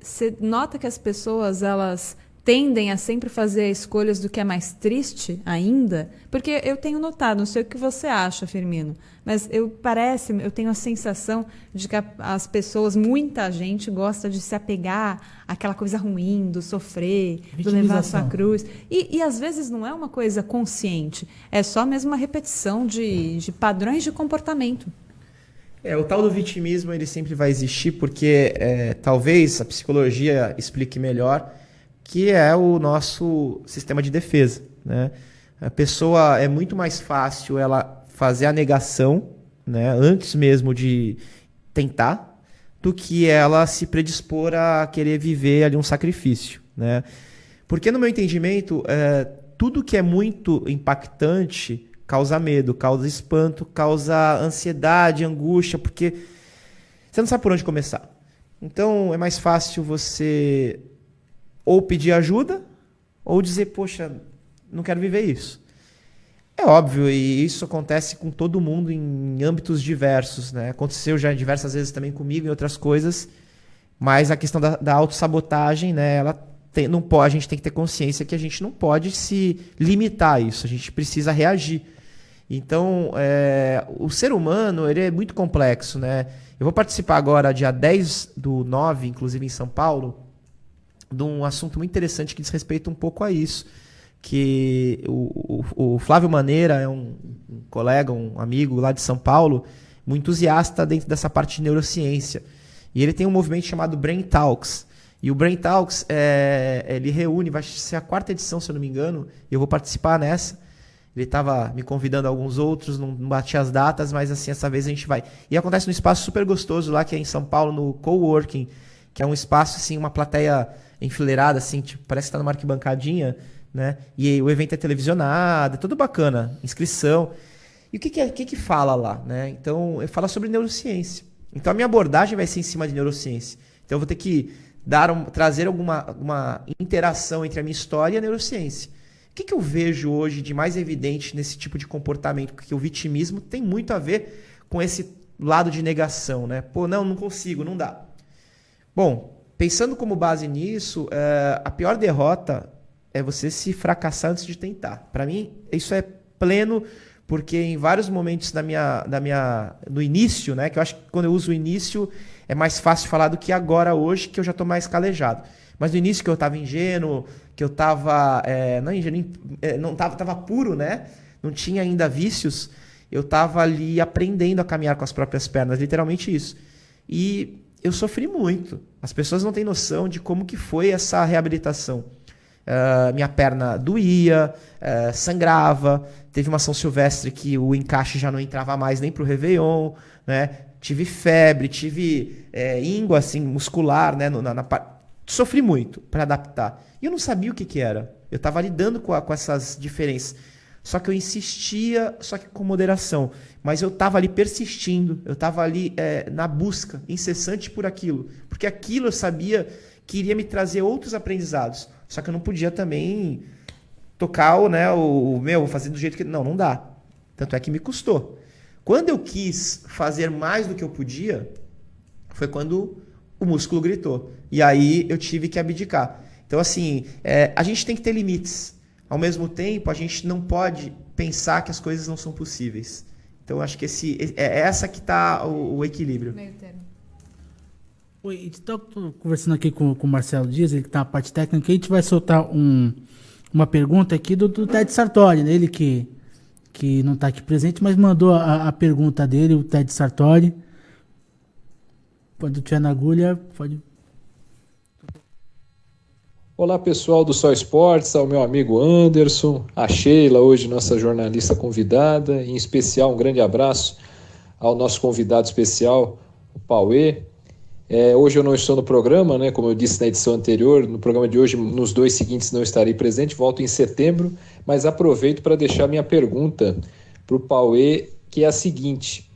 Você nota que as pessoas, elas tendem a sempre fazer escolhas do que é mais triste ainda? Porque eu tenho notado, não sei o que você acha, Firmino, mas eu tenho a sensação de que as pessoas, muita gente gosta de se apegar àquela coisa ruim, do sofrer, do levar a sua cruz. E às vezes não é uma coisa consciente, é só mesmo uma repetição de padrões de comportamento. O tal do vitimismo, ele sempre vai existir porque talvez a psicologia explique melhor, que é o nosso sistema de defesa, né? A pessoa, é muito mais fácil ela fazer a negação, né, antes mesmo de tentar, do que ela se predispor a querer viver ali um sacrifício, né? Porque no meu entendimento, tudo que é muito impactante causa medo, causa espanto, causa ansiedade, angústia, porque você não sabe por onde começar. Então, é mais fácil você ou pedir ajuda, ou dizer, poxa, não quero viver isso. É óbvio, e isso acontece com todo mundo em âmbitos diversos, né? Aconteceu já diversas vezes também comigo em outras coisas, mas a questão da autossabotagem, né? A gente tem que ter consciência que a gente não pode se limitar a isso, a gente precisa reagir. Então, o ser humano ele é muito complexo, né? Eu vou participar agora, dia 10/9, inclusive em São Paulo, de um assunto muito interessante que diz respeito um pouco a isso. Que o Flávio Maneira é um colega, um amigo lá de São Paulo, muito entusiasta dentro dessa parte de neurociência. E ele tem um movimento chamado Brain Talks. E o Brain Talks, ele reúne, vai ser a 4ª edição, se eu não me engano, e eu vou participar nessa. Ele estava me convidando a alguns outros, não bati as datas, mas assim, essa vez a gente vai. E acontece num espaço super gostoso lá, que é em São Paulo, no Coworking, que é um espaço, assim, uma plateia enfileirada, assim, tipo, parece que está numa arquibancadinha, né? E o evento é televisionado, é tudo bacana, inscrição. E o que fala lá, né? Então, fala sobre neurociência. Então, a minha abordagem vai ser em cima de neurociência. Então, eu vou ter que trazer uma interação entre a minha história e a neurociência. O que eu vejo hoje de mais evidente nesse tipo de comportamento? Porque o vitimismo tem muito a ver com esse lado de negação, né? Pô, não consigo, não dá. Bom, pensando como base nisso, a pior derrota é você se fracassar antes de tentar. Para mim, isso é pleno, porque em vários momentos no início, né? Que eu acho que quando eu uso o início é mais fácil falar do que agora, hoje, que eu já estou mais calejado. Mas no início que eu estava ingênuo, que eu estava tava puro, né? Não tinha ainda vícios, eu estava ali aprendendo a caminhar com as próprias pernas, literalmente isso. E eu sofri muito. As pessoas não têm noção de como que foi essa reabilitação. Minha perna doía, sangrava, teve uma São Silvestre que o encaixe já não entrava mais nem para o Réveillon, né? Tive febre, tive íngua assim, muscular, né? Sofri muito para adaptar. E eu não sabia o que era. Eu estava lidando com essas diferenças. Só que eu insistia, só que com moderação. Mas eu estava ali persistindo, eu estava ali na busca incessante por aquilo. Porque aquilo eu sabia que iria me trazer outros aprendizados. Só que eu não podia também tocar vou fazer do jeito que... Não dá. Tanto é que me custou. Quando eu quis fazer mais do que eu podia, foi quando o músculo gritou. E aí eu tive que abdicar. Então, assim, a gente tem que ter limites. Ao mesmo tempo, a gente não pode pensar que as coisas não são possíveis. Então, eu acho que essa que está o equilíbrio. Meio termo. Oi, estou conversando aqui com o Marcelo Dias, ele que está na parte técnica, e a gente vai soltar uma pergunta aqui do Ted Sartori, né? Ele que não está aqui presente, mas mandou a pergunta dele, o Ted Sartori. Quando tiver na agulha, pode... Olá pessoal do Só Esportes, ao meu amigo Anderson, a Sheila, hoje nossa jornalista convidada, em especial um grande abraço ao nosso convidado especial, o Pauê. Hoje eu não estou no programa, né? Como eu disse na edição anterior, no programa de hoje, nos 2 seguintes não estarei presente, volto em setembro, mas aproveito para deixar minha pergunta para o Pauê, que é a seguinte.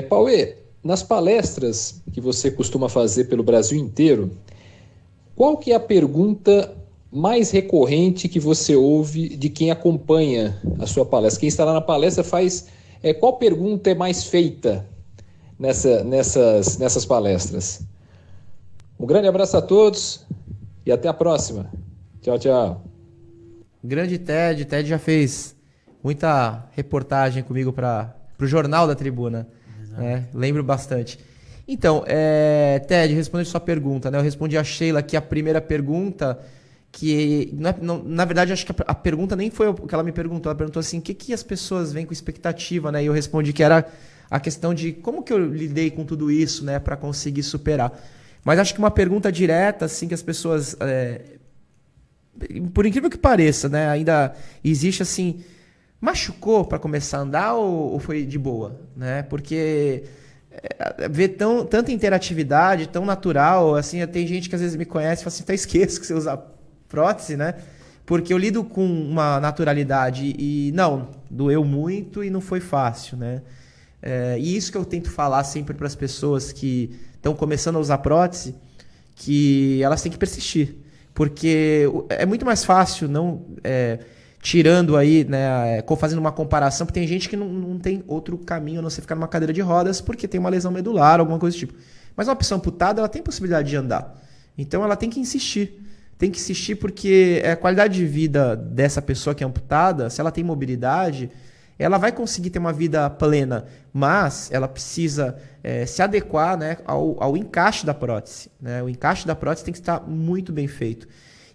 Pauê, nas palestras que você costuma fazer pelo Brasil inteiro, qual que é a pergunta mais recorrente que você ouve de quem acompanha a sua palestra? Quem está lá na palestra qual pergunta é mais feita nessas palestras? Um grande abraço a todos e até a próxima. Tchau, tchau. Grande Ted. Ted já fez muita reportagem comigo para o Jornal da Tribuna. Lembro bastante. Então, Ted, respondendo a sua pergunta, né? Eu respondi a Sheila aqui a primeira pergunta, que na verdade acho que a pergunta nem foi o que ela me perguntou. Ela perguntou assim, o que as pessoas vêm com expectativa, né? E eu respondi que era a questão de como que eu lidei com tudo isso, né, para conseguir superar. Mas acho que uma pergunta direta, assim, que as pessoas, por incrível que pareça, né, ainda existe assim, machucou para começar a andar ou foi de boa, né? Porque ver tanta interatividade, tão natural, assim, tem gente que às vezes me conhece e fala assim, até esqueço que você usa prótese, né? porque eu lido com uma naturalidade e não, doeu muito e não foi fácil, né? E isso que eu tento falar sempre para as pessoas que estão começando a usar prótese, que elas têm que persistir, porque é muito mais fácil, não tirando aí, né, fazendo uma comparação, porque tem gente que não tem outro caminho a não ser ficar numa cadeira de rodas porque tem uma lesão medular, alguma coisa do tipo. Mas uma pessoa amputada, ela tem possibilidade de andar, então ela tem que insistir. Tem que insistir porque a qualidade de vida dessa pessoa que é amputada, se ela tem mobilidade, ela vai conseguir ter uma vida plena, mas ela precisa se adequar, né, ao encaixe da prótese, né? O encaixe da prótese tem que estar muito bem feito.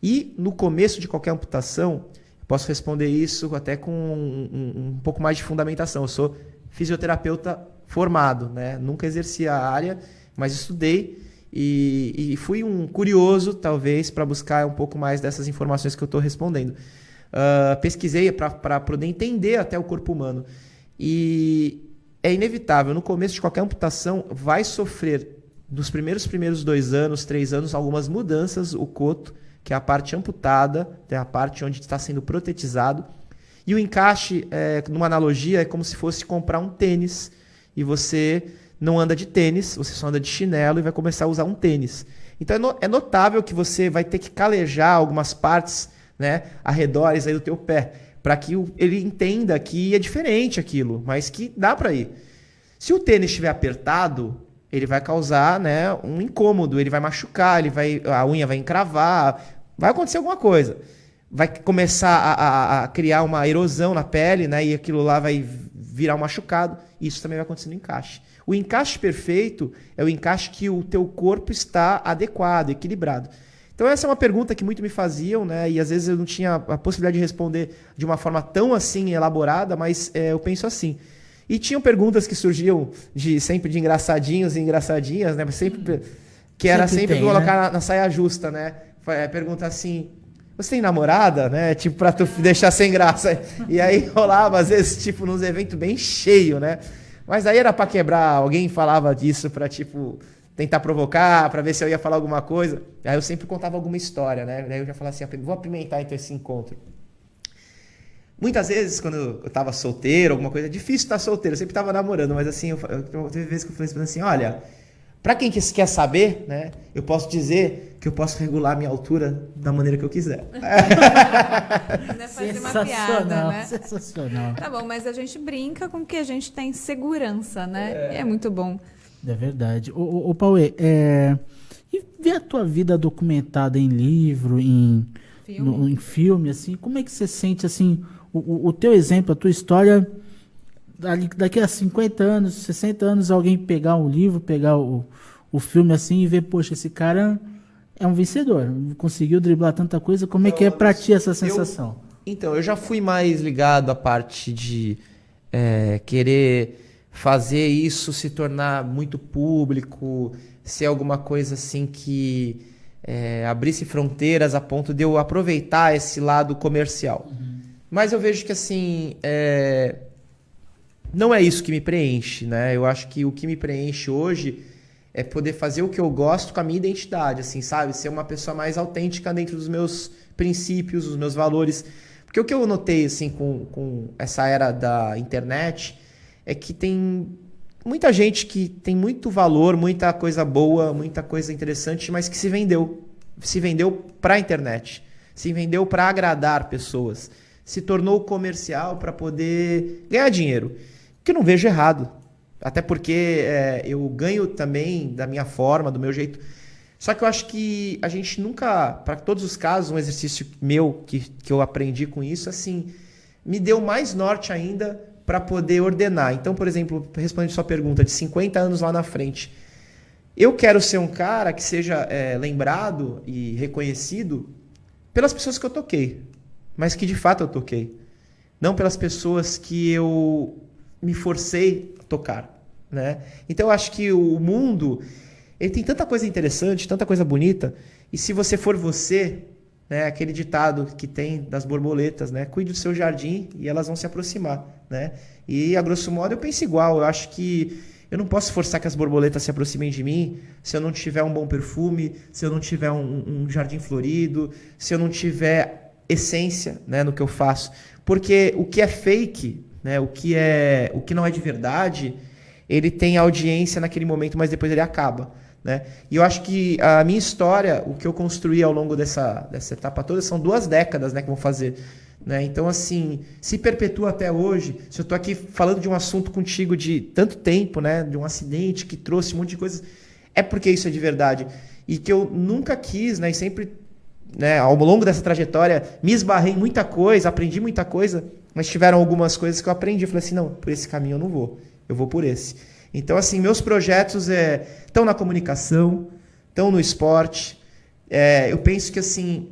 E no começo de qualquer amputação, posso responder isso até com um pouco mais de fundamentação. Eu sou fisioterapeuta formado, né? Nunca exerci a área, mas estudei e fui um curioso, talvez, para buscar um pouco mais dessas informações que eu estou respondendo. Pesquisei para poder entender até o corpo humano. E é inevitável, no começo de qualquer amputação, vai sofrer, nos primeiros 2 anos, 3 anos, algumas mudanças, o coto, que é a parte amputada, é a parte onde está sendo protetizado. E o encaixe, numa analogia, é como se fosse comprar um tênis e você não anda de tênis, você só anda de chinelo e vai começar a usar um tênis. Então é notável que você vai ter que calejar algumas partes, né, arredores aí do teu pé, para que ele entenda que é diferente aquilo, mas que dá para ir. Se o tênis estiver apertado, ele vai causar, né, um incômodo, ele vai machucar, a unha vai encravar, vai acontecer alguma coisa. Vai começar a criar uma erosão na pele, né, e aquilo lá vai virar um machucado. Isso também vai acontecer no encaixe. O encaixe perfeito é o encaixe que o teu corpo está adequado, equilibrado. Então essa é uma pergunta que muito me faziam, né? E às vezes eu não tinha a possibilidade de responder de uma forma tão assim elaborada, mas eu penso assim. E tinham perguntas que surgiam sempre de engraçadinhos e engraçadinhas, né? Mas que era sempre colocar, né, na saia justa, né? Pergunta assim: você tem namorada, né? Tipo, pra tu deixar sem graça. E aí rolava, às vezes, tipo, nos eventos bem cheio, né? Mas aí era pra quebrar, alguém falava disso pra, tipo, tentar provocar, pra ver se eu ia falar alguma coisa. Aí eu sempre contava alguma história, né? Aí eu já falava assim, vou apimentar então esse encontro. Muitas vezes, quando eu tava solteiro, alguma coisa, é difícil estar solteiro, eu sempre tava namorando, mas assim, teve vezes que eu falei assim, olha, pra quem quer saber, né, eu posso dizer que eu posso regular a minha altura da maneira que eu quiser. Ainda fazer uma piada, né? Sensacional. Tá bom, mas a gente brinca com que a gente tem segurança, né? É muito bom. É verdade. Ô Pauê, e ver a tua vida documentada em livro, em filme, assim, como é que você sente, assim, o teu exemplo, a tua história, daqui a 50 anos, 60 anos, alguém pegar um livro, pegar o filme assim e ver, poxa, esse cara é um vencedor, conseguiu driblar tanta coisa, como é que é pra ti essa sensação? Então, eu já fui mais ligado à parte de querer fazer isso se tornar muito público, ser alguma coisa assim que abrisse fronteiras a ponto de eu aproveitar esse lado comercial. Uhum. Mas eu vejo que assim, não é isso que me preenche, né? Eu acho que o que me preenche hoje é poder fazer o que eu gosto com a minha identidade, assim, sabe? Ser uma pessoa mais autêntica dentro dos meus princípios, dos meus valores. Porque o que eu notei, assim, com essa era da internet é que tem muita gente que tem muito valor, muita coisa boa, muita coisa interessante, mas que se vendeu. Se vendeu para a internet. Se vendeu para agradar pessoas. Se tornou comercial para poder ganhar dinheiro. Que eu não vejo errado. Até porque eu ganho também da minha forma, do meu jeito. Só que eu acho que a gente nunca, para todos os casos, um exercício meu que eu aprendi com isso, assim, me deu mais norte ainda para poder ordenar. Então, por exemplo, respondendo a sua pergunta, de 50 anos lá na frente, eu quero ser um cara que seja lembrado e reconhecido pelas pessoas que eu toquei, mas que de fato eu toquei. Não pelas pessoas que eu me forcei a tocar, né? Então eu acho que o mundo, ele tem tanta coisa interessante, tanta coisa bonita, e se você for você, né, aquele ditado que tem das borboletas, né, cuide do seu jardim e elas vão se aproximar, né? E a grosso modo eu penso igual, eu acho que eu não posso forçar que as borboletas se aproximem de mim se eu não tiver um bom perfume, se eu não tiver um jardim florido, se eu não tiver essência, né, no que eu faço. Porque o que é fake, né, o que não é de verdade, ele tem audiência naquele momento, mas depois ele acaba, né? E eu acho que a minha história, o que eu construí ao longo dessa etapa toda, são 2 décadas, né, que vão fazer, né? Então, assim, se perpetua até hoje. Se eu tô aqui falando de um assunto contigo de tanto tempo, né, de um acidente que trouxe um monte de coisas, é porque isso é de verdade. E que eu nunca quis, né, e sempre, né, ao longo dessa trajetória, me esbarrei em muita coisa, aprendi muita coisa, mas tiveram algumas coisas que eu aprendi. Eu falei assim, não, por esse caminho eu não vou, eu vou por esse. Então, assim, meus projetos estão na comunicação, estão no esporte. Eu penso que, assim,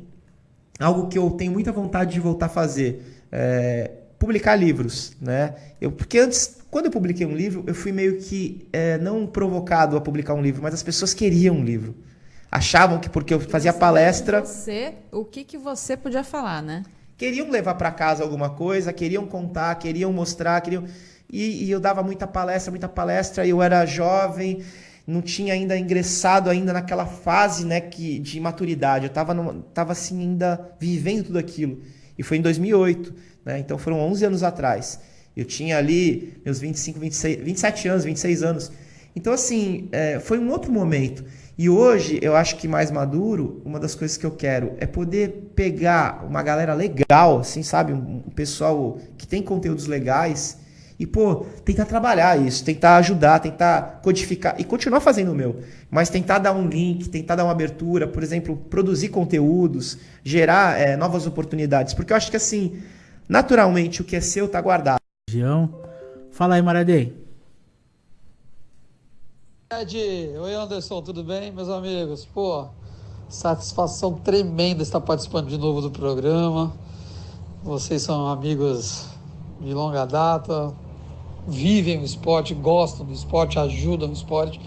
algo que eu tenho muita vontade de voltar a fazer é publicar livros, né? Porque antes, quando eu publiquei um livro, eu fui meio que não provocado a publicar um livro, mas as pessoas queriam um livro. Achavam que porque eu fazia palestra... O que você podia falar, né? Queriam levar para casa alguma coisa, queriam contar, queriam mostrar, E eu dava muita palestra, e eu era jovem, não tinha ainda ingressado ainda naquela fase, né, de maturidade. Eu estava assim, ainda vivendo tudo aquilo. E foi em 2008, né? Então foram 11 anos atrás. Eu tinha ali meus 25, 26, 27 anos, 26 anos. Então, assim, foi um outro momento. E hoje, eu acho que mais maduro, uma das coisas que eu quero é poder pegar uma galera legal, assim, sabe? Um pessoal que tem conteúdos legais e, pô, tentar trabalhar isso, tentar ajudar, tentar codificar e continuar fazendo o meu. Mas tentar dar um link, tentar dar uma abertura, por exemplo, produzir conteúdos, gerar novas oportunidades. Porque eu acho que, assim, naturalmente, o que é seu tá guardado. Fala aí, Maradei. Oi, Anderson, tudo bem, meus amigos? Pô, satisfação tremenda estar participando de novo do programa. Vocês são amigos de longa data, vivem o esporte, gostam do esporte, ajudam o esporte.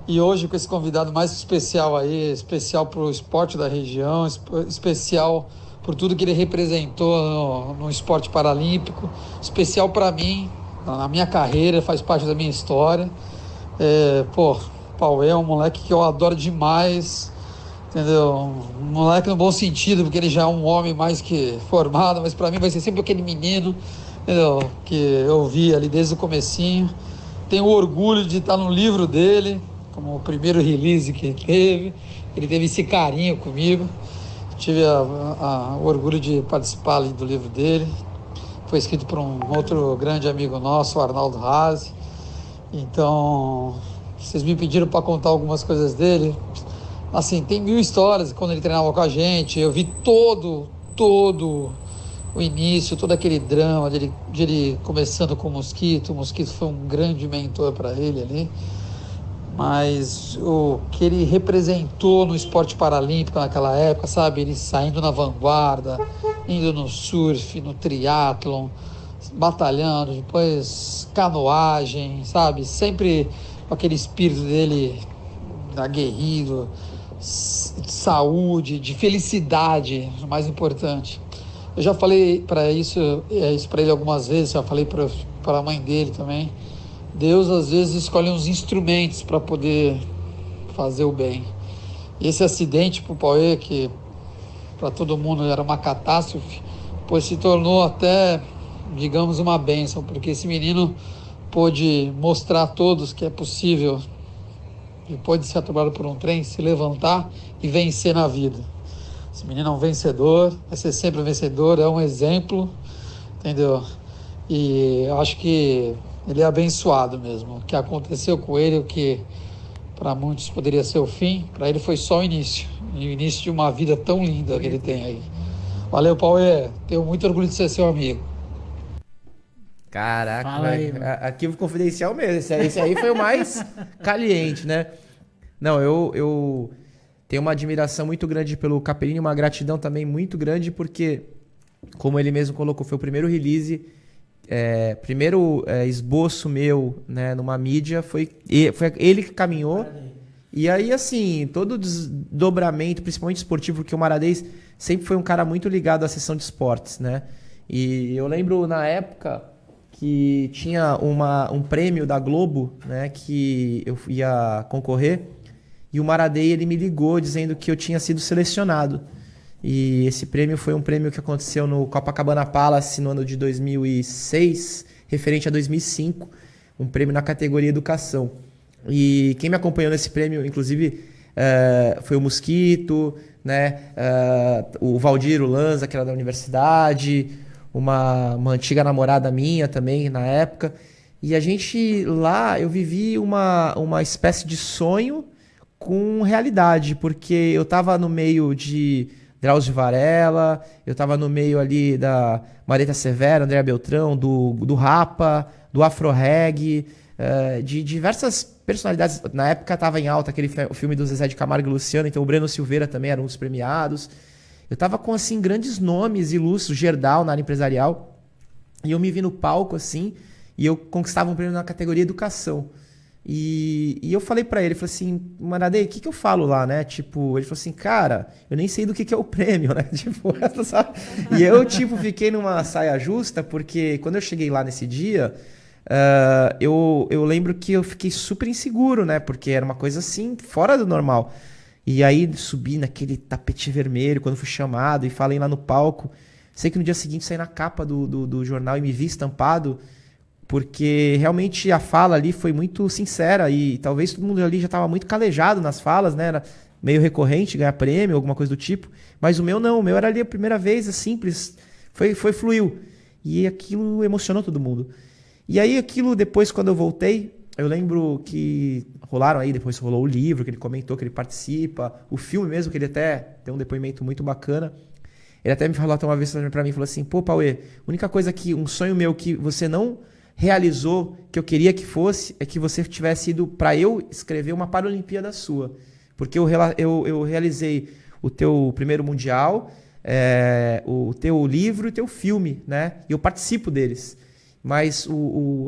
E hoje com esse convidado mais especial aí, especial para o esporte da região, especial por tudo que ele representou no esporte paralímpico, especial para mim, na minha carreira, faz parte da minha história. Pauê é um moleque que eu adoro demais, entendeu? Um moleque no bom sentido, porque ele já é um homem mais que formado, mas para mim vai ser sempre aquele menino, entendeu? Que eu vi ali desde o comecinho. Tenho orgulho de estar no livro dele, como o primeiro release que ele teve esse carinho comigo. Tive o orgulho de participar ali do livro dele. Foi escrito por um outro grande amigo nosso, o Arnaldo Razzi. Então, vocês me pediram para contar algumas coisas dele. Assim, tem 1000 histórias quando ele treinava com a gente. Eu vi todo o início, todo aquele drama de ele começando com o Mosquito. O Mosquito foi um grande mentor para ele ali. Mas o que ele representou no esporte paralímpico naquela época, sabe? Ele saindo na vanguarda, indo no surf, no triatlon, batalhando, depois canoagem, sabe? Sempre com aquele espírito dele aguerrido, de saúde, de felicidade, o mais importante. Eu já falei para isso para ele algumas vezes, já falei para a mãe dele também. Deus às vezes escolhe uns instrumentos para poder fazer o bem. E esse acidente para o Pauê, que para todo mundo era uma catástrofe, pois se tornou até, digamos, uma bênção, porque esse menino pôde mostrar a todos que é possível, depois de ser atropelado por um trem, se levantar e vencer na vida. Esse menino é um vencedor, vai ser sempre um vencedor, é um exemplo, entendeu? E eu acho que ele é abençoado mesmo. O que aconteceu com ele, o que para muitos poderia ser o fim, para ele foi só o início de uma vida tão linda que ele tem aí. Valeu, Pauê, tenho muito orgulho de ser seu amigo. Caraca, arquivo confidencial mesmo. Esse aí foi o mais caliente, né? Não, eu tenho uma admiração muito grande pelo Capellini, uma gratidão também muito grande, porque, como ele mesmo colocou, foi o primeiro release, primeiro esboço meu, né, numa mídia, foi ele que caminhou. E aí, assim, todo o desdobramento, principalmente esportivo, porque o Maradei sempre foi um cara muito ligado à seção de esportes, né? E eu lembro, na época, que tinha um prêmio da Globo, né, que eu ia concorrer, e o Maradei, ele me ligou dizendo que eu tinha sido selecionado. E esse prêmio foi um prêmio que aconteceu no Copacabana Palace no ano de 2006, referente a 2005, um prêmio na categoria Educação. E quem me acompanhou nesse prêmio, inclusive, foi o Mosquito, né? O Valdir Lanza, que era da universidade, uma antiga namorada minha também, na época. E a gente lá, eu vivi uma espécie de sonho com realidade, porque eu estava no meio de Drauzio Varela, eu estava no meio ali da Mareta Severo, Andréa Beltrão, do Rapa, do Afro Reggae, de diversas personalidades. Na época estava em alta o filme do Zezé de Camargo e Luciano, então o Breno Silveira também era um dos premiados. Eu estava com assim, grandes nomes ilustres, Gerdau na área empresarial, e eu me vi no palco assim, e eu conquistava um prêmio na categoria Educação. E eu falei pra ele, falei assim, Maradei, o que eu falo lá, né? Tipo, ele falou assim, cara, eu nem sei do que é o prêmio, né? Tipo, sabe? E eu, tipo, fiquei numa saia justa, porque quando eu cheguei lá nesse dia, eu lembro que eu fiquei super inseguro, né? Porque era uma coisa assim, fora do normal. E aí subi naquele tapete vermelho, quando fui chamado, e falei lá no palco. Sei que no dia seguinte saí na capa do jornal e me vi estampado, porque realmente a fala ali foi muito sincera e talvez todo mundo ali já estava muito calejado nas falas, né? Era meio recorrente ganhar prêmio, alguma coisa do tipo. Mas o meu não, o meu era ali a primeira vez, é simples, foi fluiu. E aquilo emocionou todo mundo. E aí aquilo depois, quando eu voltei, eu lembro que rolaram aí, depois rolou o livro, que ele comentou, que ele participa, o filme mesmo, que ele até tem um depoimento muito bacana. Ele até me falou até uma vez pra mim, falou assim, pô, Pauê, única coisa que, um sonho meu que você não realizou, que eu queria que fosse, é que você tivesse ido para eu escrever uma Paralimpíada sua. Porque eu realizei o teu primeiro Mundial, o teu livro e o teu filme, né? E eu participo deles. Mas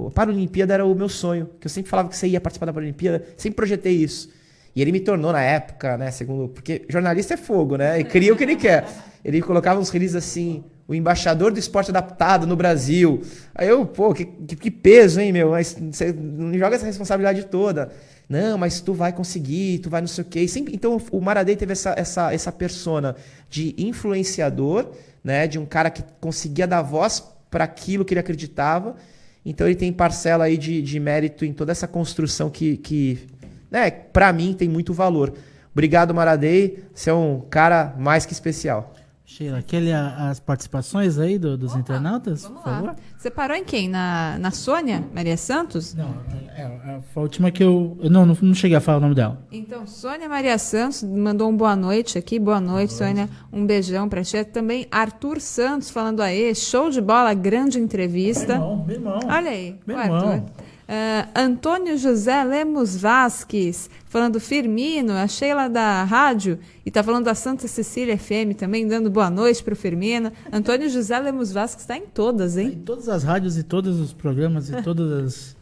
a Paralimpíada era o meu sonho, que eu sempre falava que você ia participar da Paralimpíada, sempre projetei isso. E ele me tornou na época, né? Porque jornalista é fogo, né? Ele cria o que ele quer. Ele colocava uns releases assim, o embaixador do esporte adaptado no Brasil. Aí eu, pô, que peso, hein, meu? Mas você não joga essa responsabilidade toda. Não, mas tu vai conseguir, tu vai não sei o quê. E sempre, então o Maradei teve essa persona de influenciador, né? De um cara que conseguia dar voz para aquilo que ele acreditava. Então ele tem parcela aí de mérito em toda essa construção que né, para mim tem muito valor. Obrigado, Maradei. Você é um cara mais que especial. Sheila, as participações aí dos internautas, por favor? Você parou em quem? Na Sônia Maria Santos? Não, foi a última que eu... Não cheguei a falar o nome dela. Então, Sônia Maria Santos mandou um boa noite aqui. Boa noite, Sônia. Um beijão pra ti. Também Arthur Santos falando aí. Show de bola, grande entrevista. Meu irmão. Olha aí, meu o irmão. Arthur. Antônio José Lemos Vasques, falando Firmino, a Sheila da rádio, e tá falando da Santa Cecília FM também, dando boa noite pro Firmino. Antônio José Lemos Vasques está em todas, hein? Em todas as rádios e todos os programas e todas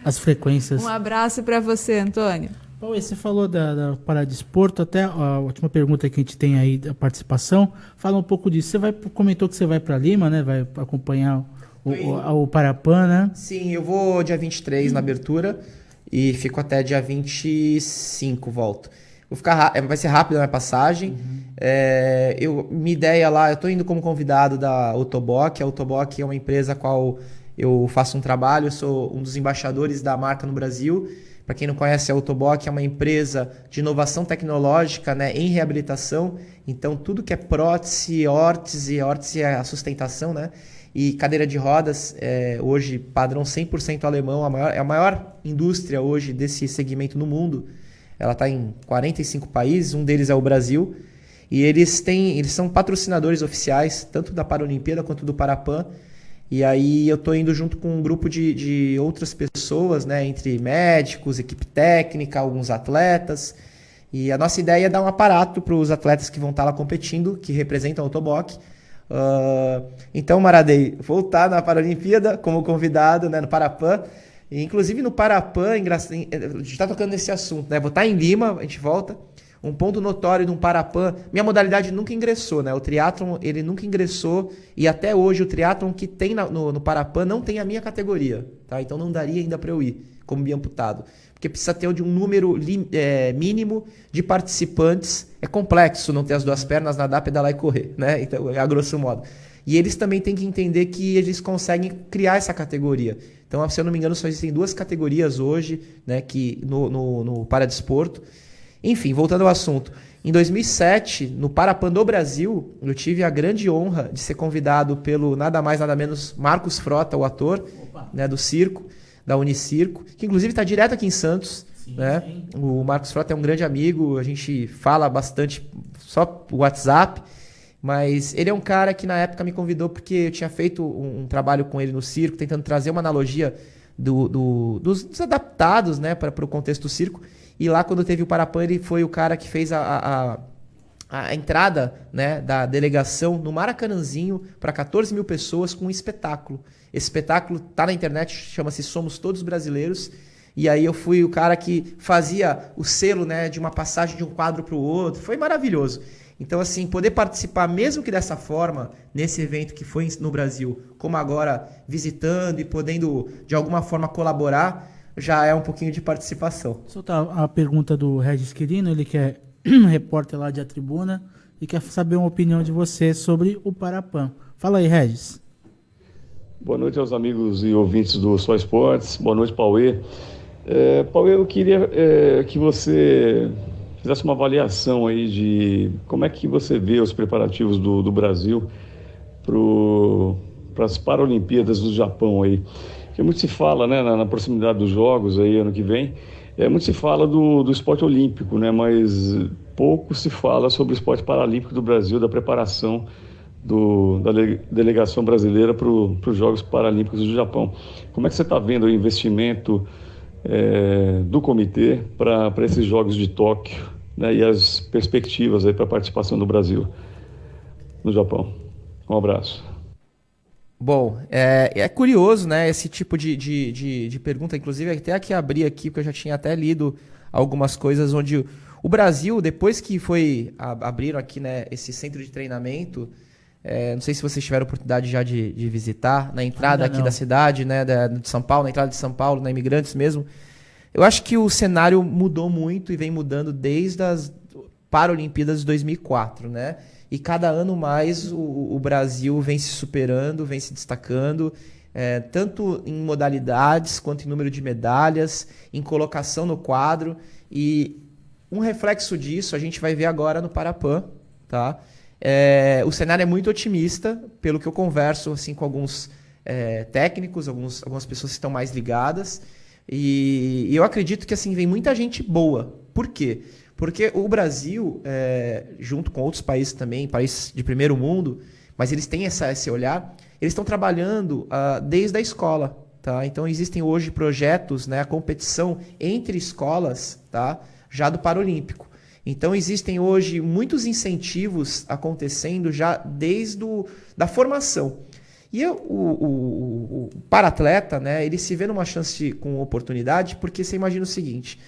as frequências. Um abraço para você, Antônio. Bom, você falou da Paradesporto, até a última pergunta que a gente tem aí, da participação, fala um pouco disso. Você comentou que você vai para Lima, né? Vai acompanhar o Parapan, né? Sim, eu vou dia 23 na abertura e fico até dia 25, volto. Vai ser rápido a minha passagem. Minha ideia lá, eu estou indo como convidado da Autoboc. A Autoboc é uma empresa a qual eu faço um trabalho, eu sou um dos embaixadores da marca no Brasil. Para quem não conhece, a Autoboc é uma empresa de inovação tecnológica, né, em reabilitação. Então, tudo que é prótese, órtese é a sustentação, né? E cadeira de rodas, hoje padrão 100% alemão, é a maior indústria hoje desse segmento no mundo. Ela está em 45 países, um deles é o Brasil. E eles são patrocinadores oficiais, tanto da Paralimpíada quanto do Parapan. E aí eu estou indo junto com um grupo de outras pessoas, né, entre médicos, equipe técnica, alguns atletas. E a nossa ideia é dar um aparato para os atletas que vão estar lá competindo, que representam a Autoboc. Então, Maradei, voltar na Paralimpíada como convidado, né, no Parapan. E, inclusive no Parapan, a gente está tocando nesse assunto, né? Vou estar em Lima, a gente volta. Um ponto notório de um Parapan, minha modalidade nunca ingressou, né? O triatlon, ele nunca ingressou e até hoje o triatlon que tem no Parapan não tem a minha categoria, tá? Então não daria ainda para eu ir como biamputado, porque precisa ter um número mínimo de participantes. É complexo não ter as duas pernas, nadar, pedalar e correr, né? Então, a grosso modo. E eles também têm que entender que eles conseguem criar essa categoria. Então, se eu não me engano, só existem 2 categorias hoje, né, que no paradesporto. Enfim, voltando ao assunto. Em 2007, no Parapan do Brasil, eu tive a grande honra de ser convidado pelo nada mais, nada menos Marcos Frota, o ator, né, do circo, da Unicirco, que inclusive está direto aqui em Santos. Sim, né? Sim. O Marcos Frota é um grande amigo, a gente fala bastante só o WhatsApp, mas ele é um cara que na época me convidou porque eu tinha feito um trabalho com ele no circo, tentando trazer uma analogia dos adaptados, né, para o contexto do circo. E lá, quando teve o Parapan, ele foi o cara que fez a entrada, né, da delegação no Maracanãzinho para 14 mil pessoas com um espetáculo. Esse espetáculo tá na internet, chama-se Somos Todos Brasileiros. E aí eu fui o cara que fazia o selo, né, de uma passagem de um quadro para o outro. Foi maravilhoso. Então, assim, poder participar, mesmo que dessa forma, nesse evento que foi no Brasil, como agora visitando e podendo, de alguma forma, colaborar, já é um pouquinho de participação. Soltar a pergunta do Regis Quirino, ele que é repórter lá de A Tribuna e quer saber uma opinião de você sobre o Parapan. Fala aí, Regis. Boa noite aos amigos e ouvintes do Só Esportes. Boa noite, Pauê. Pauê, eu queria que você fizesse uma avaliação aí de como é que você vê os preparativos do Brasil para as Paralimpíadas do Japão aí. Porque muito se fala, né, na proximidade dos Jogos aí ano que vem, muito se fala do esporte olímpico, né, mas pouco se fala sobre o esporte paralímpico do Brasil, da preparação da delegação brasileira para os Jogos Paralímpicos do Japão. Como é que você está vendo o investimento do comitê para esses Jogos de Tóquio, né, e as perspectivas aí para a participação do Brasil no Japão? Um abraço. Bom, é curioso, né, esse tipo de pergunta, inclusive até aqui abri aqui, porque eu já tinha até lido algumas coisas onde o Brasil, depois que abriram aqui, né, esse centro de treinamento, não sei se vocês tiveram oportunidade já de visitar, na entrada aqui da cidade, né, de São Paulo, na entrada de São Paulo, na Imigrantes mesmo, eu acho que o cenário mudou muito e vem mudando desde as Paralimpíadas de 2004, né? E cada ano mais o Brasil vem se superando, vem se destacando, tanto em modalidades quanto em número de medalhas, em colocação no quadro. E um reflexo disso a gente vai ver agora no Parapan, tá? O cenário é muito otimista, pelo que eu converso assim, com alguns técnicos, algumas pessoas que estão mais ligadas. E eu acredito que assim, vem muita gente boa. Por quê? Porque o Brasil, junto com outros países também, países de primeiro mundo, mas eles têm esse olhar, eles estão trabalhando desde a escola. Tá? Então existem hoje projetos, né, a competição entre escolas, tá, já do Paralímpico. Então existem hoje muitos incentivos acontecendo já desde da formação. E o para-atleta, né, ele se vê numa chance com oportunidade, porque você imagina o seguinte: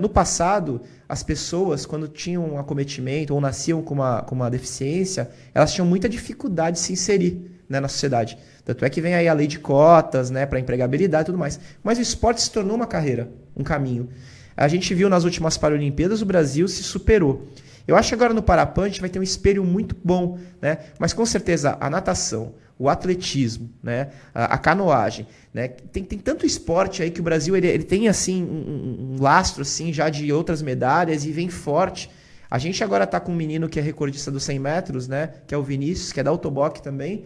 no passado, as pessoas, quando tinham um acometimento ou nasciam com uma deficiência, elas tinham muita dificuldade de se inserir, né, na sociedade. Tanto é que vem aí a lei de cotas, né, para empregabilidade e tudo mais. Mas o esporte se tornou uma carreira, um caminho. A gente viu nas últimas Paralimpíadas o Brasil se superou. Eu acho que agora no Parapan a gente vai ter um espelho muito bom, né? Mas com certeza a natação, o atletismo, né, a canoagem, né, tem tanto esporte aí que o Brasil ele tem assim um lastro assim já de outras medalhas e vem forte. A gente agora está com um menino que é recordista dos 100 metros, né, que é o Vinícius, que é da Autoboc também,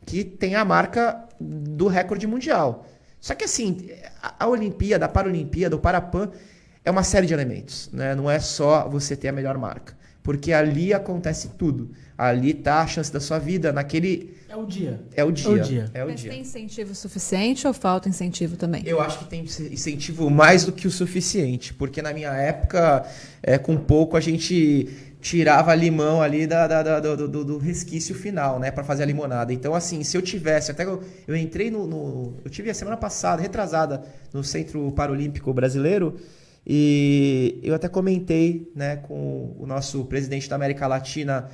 que tem a marca do recorde mundial. Só que assim, a Olimpíada, a Paralimpíada, o Parapan é uma série de elementos, né? Não é só você ter a melhor marca, porque ali acontece tudo. Ali tá a chance da sua vida naquele... É o dia. Mas tem incentivo suficiente ou falta incentivo também? Eu acho que tem incentivo mais do que o suficiente, porque na minha época, com pouco, a gente tirava limão ali do resquício final, né, para fazer a limonada. Então, assim, se eu tivesse... Até eu entrei eu tive a semana passada, retrasada, no Centro Paralímpico Brasileiro, E eu até comentei, né, com o nosso presidente da América Latina,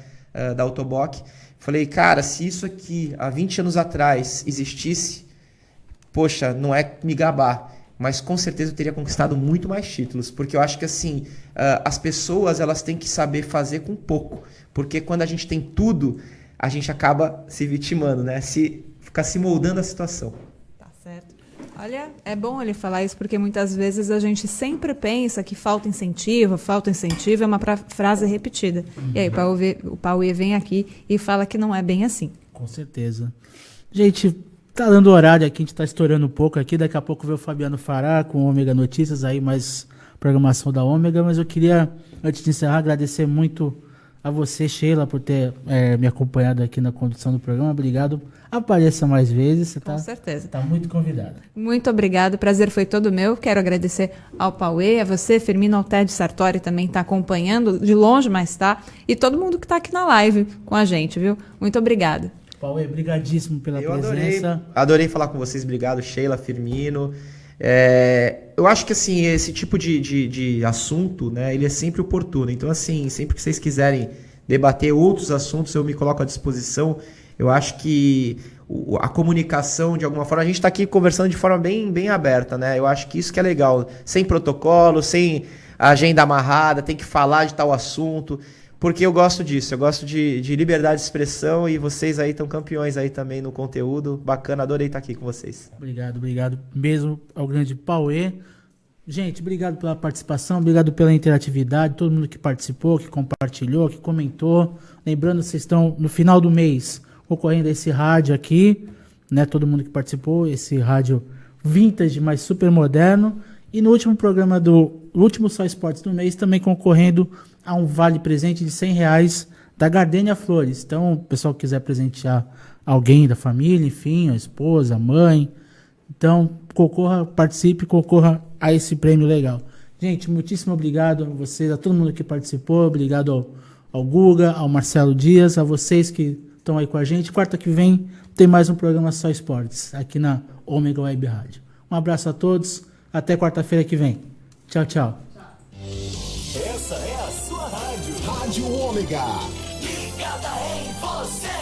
da Autoboc, falei, cara, se isso aqui há 20 anos atrás existisse, poxa, não é me gabar, mas com certeza eu teria conquistado muito mais títulos, porque eu acho que assim, as pessoas elas têm que saber fazer com pouco, porque quando a gente tem tudo, a gente acaba se vitimando, né? Ficar se moldando a situação. Tá certo. Olha, é bom ele falar isso, porque muitas vezes a gente sempre pensa que falta incentivo, é uma frase repetida. E aí o Pauê vem aqui e fala que não é bem assim. Com certeza. Gente, tá dando horário aqui, a gente tá estourando um pouco aqui, daqui a pouco vê o Fabiano Fará com o Ômega Notícias, aí mais programação da Ômega, mas eu queria, antes de encerrar, agradecer muito a você, Sheila, por ter me acompanhado aqui na condução do programa. Obrigado. Apareça mais vezes. Você Com certeza. Está muito convidada. Muito obrigado. O prazer foi todo meu. Quero agradecer ao Pauê, a você, Firmino, ao Ted Sartori também está acompanhando de longe, mas tá. E todo mundo que está aqui na live com a gente, viu? Muito obrigado. Pauê, brigadíssimo pela presença. Adorei falar com vocês. Obrigado, Sheila, Firmino. Eu acho que assim, esse tipo de assunto, né, ele é sempre oportuno. Então, assim, sempre que vocês quiserem debater outros assuntos, eu me coloco à disposição. Eu acho que a comunicação, de alguma forma, a gente está aqui conversando de forma bem aberta, né? Eu acho que isso que é legal. Sem protocolo, sem agenda amarrada, tem que falar de tal assunto. Porque eu gosto disso, eu gosto de liberdade de expressão e vocês aí estão campeões aí também no conteúdo. Bacana, adorei estar aqui com vocês. Obrigado mesmo ao grande Pauê. Gente, obrigado pela participação, obrigado pela interatividade, todo mundo que participou, que compartilhou, que comentou. Lembrando, vocês estão no final do mês ocorrendo esse rádio aqui, né? Todo mundo que participou, esse rádio vintage, mas super moderno. E no último programa último Só Esportes do mês, também concorrendo a um vale presente de R$100 da Gardenia Flores. Então, o pessoal que quiser presentear alguém da família, enfim, a esposa, a mãe. Então, participe, concorra a esse prêmio legal. Gente, muitíssimo obrigado a vocês, a todo mundo que participou. Obrigado ao Guga, ao Marcelo Dias, a vocês que estão aí com a gente. Quarta que vem tem mais um programa Só Esportes, aqui na Ômega Web Rádio. Um abraço a todos, até quarta-feira que vem. Tchau, tchau. Essa é a sua rádio. Rádio Ômega. Ligada em você.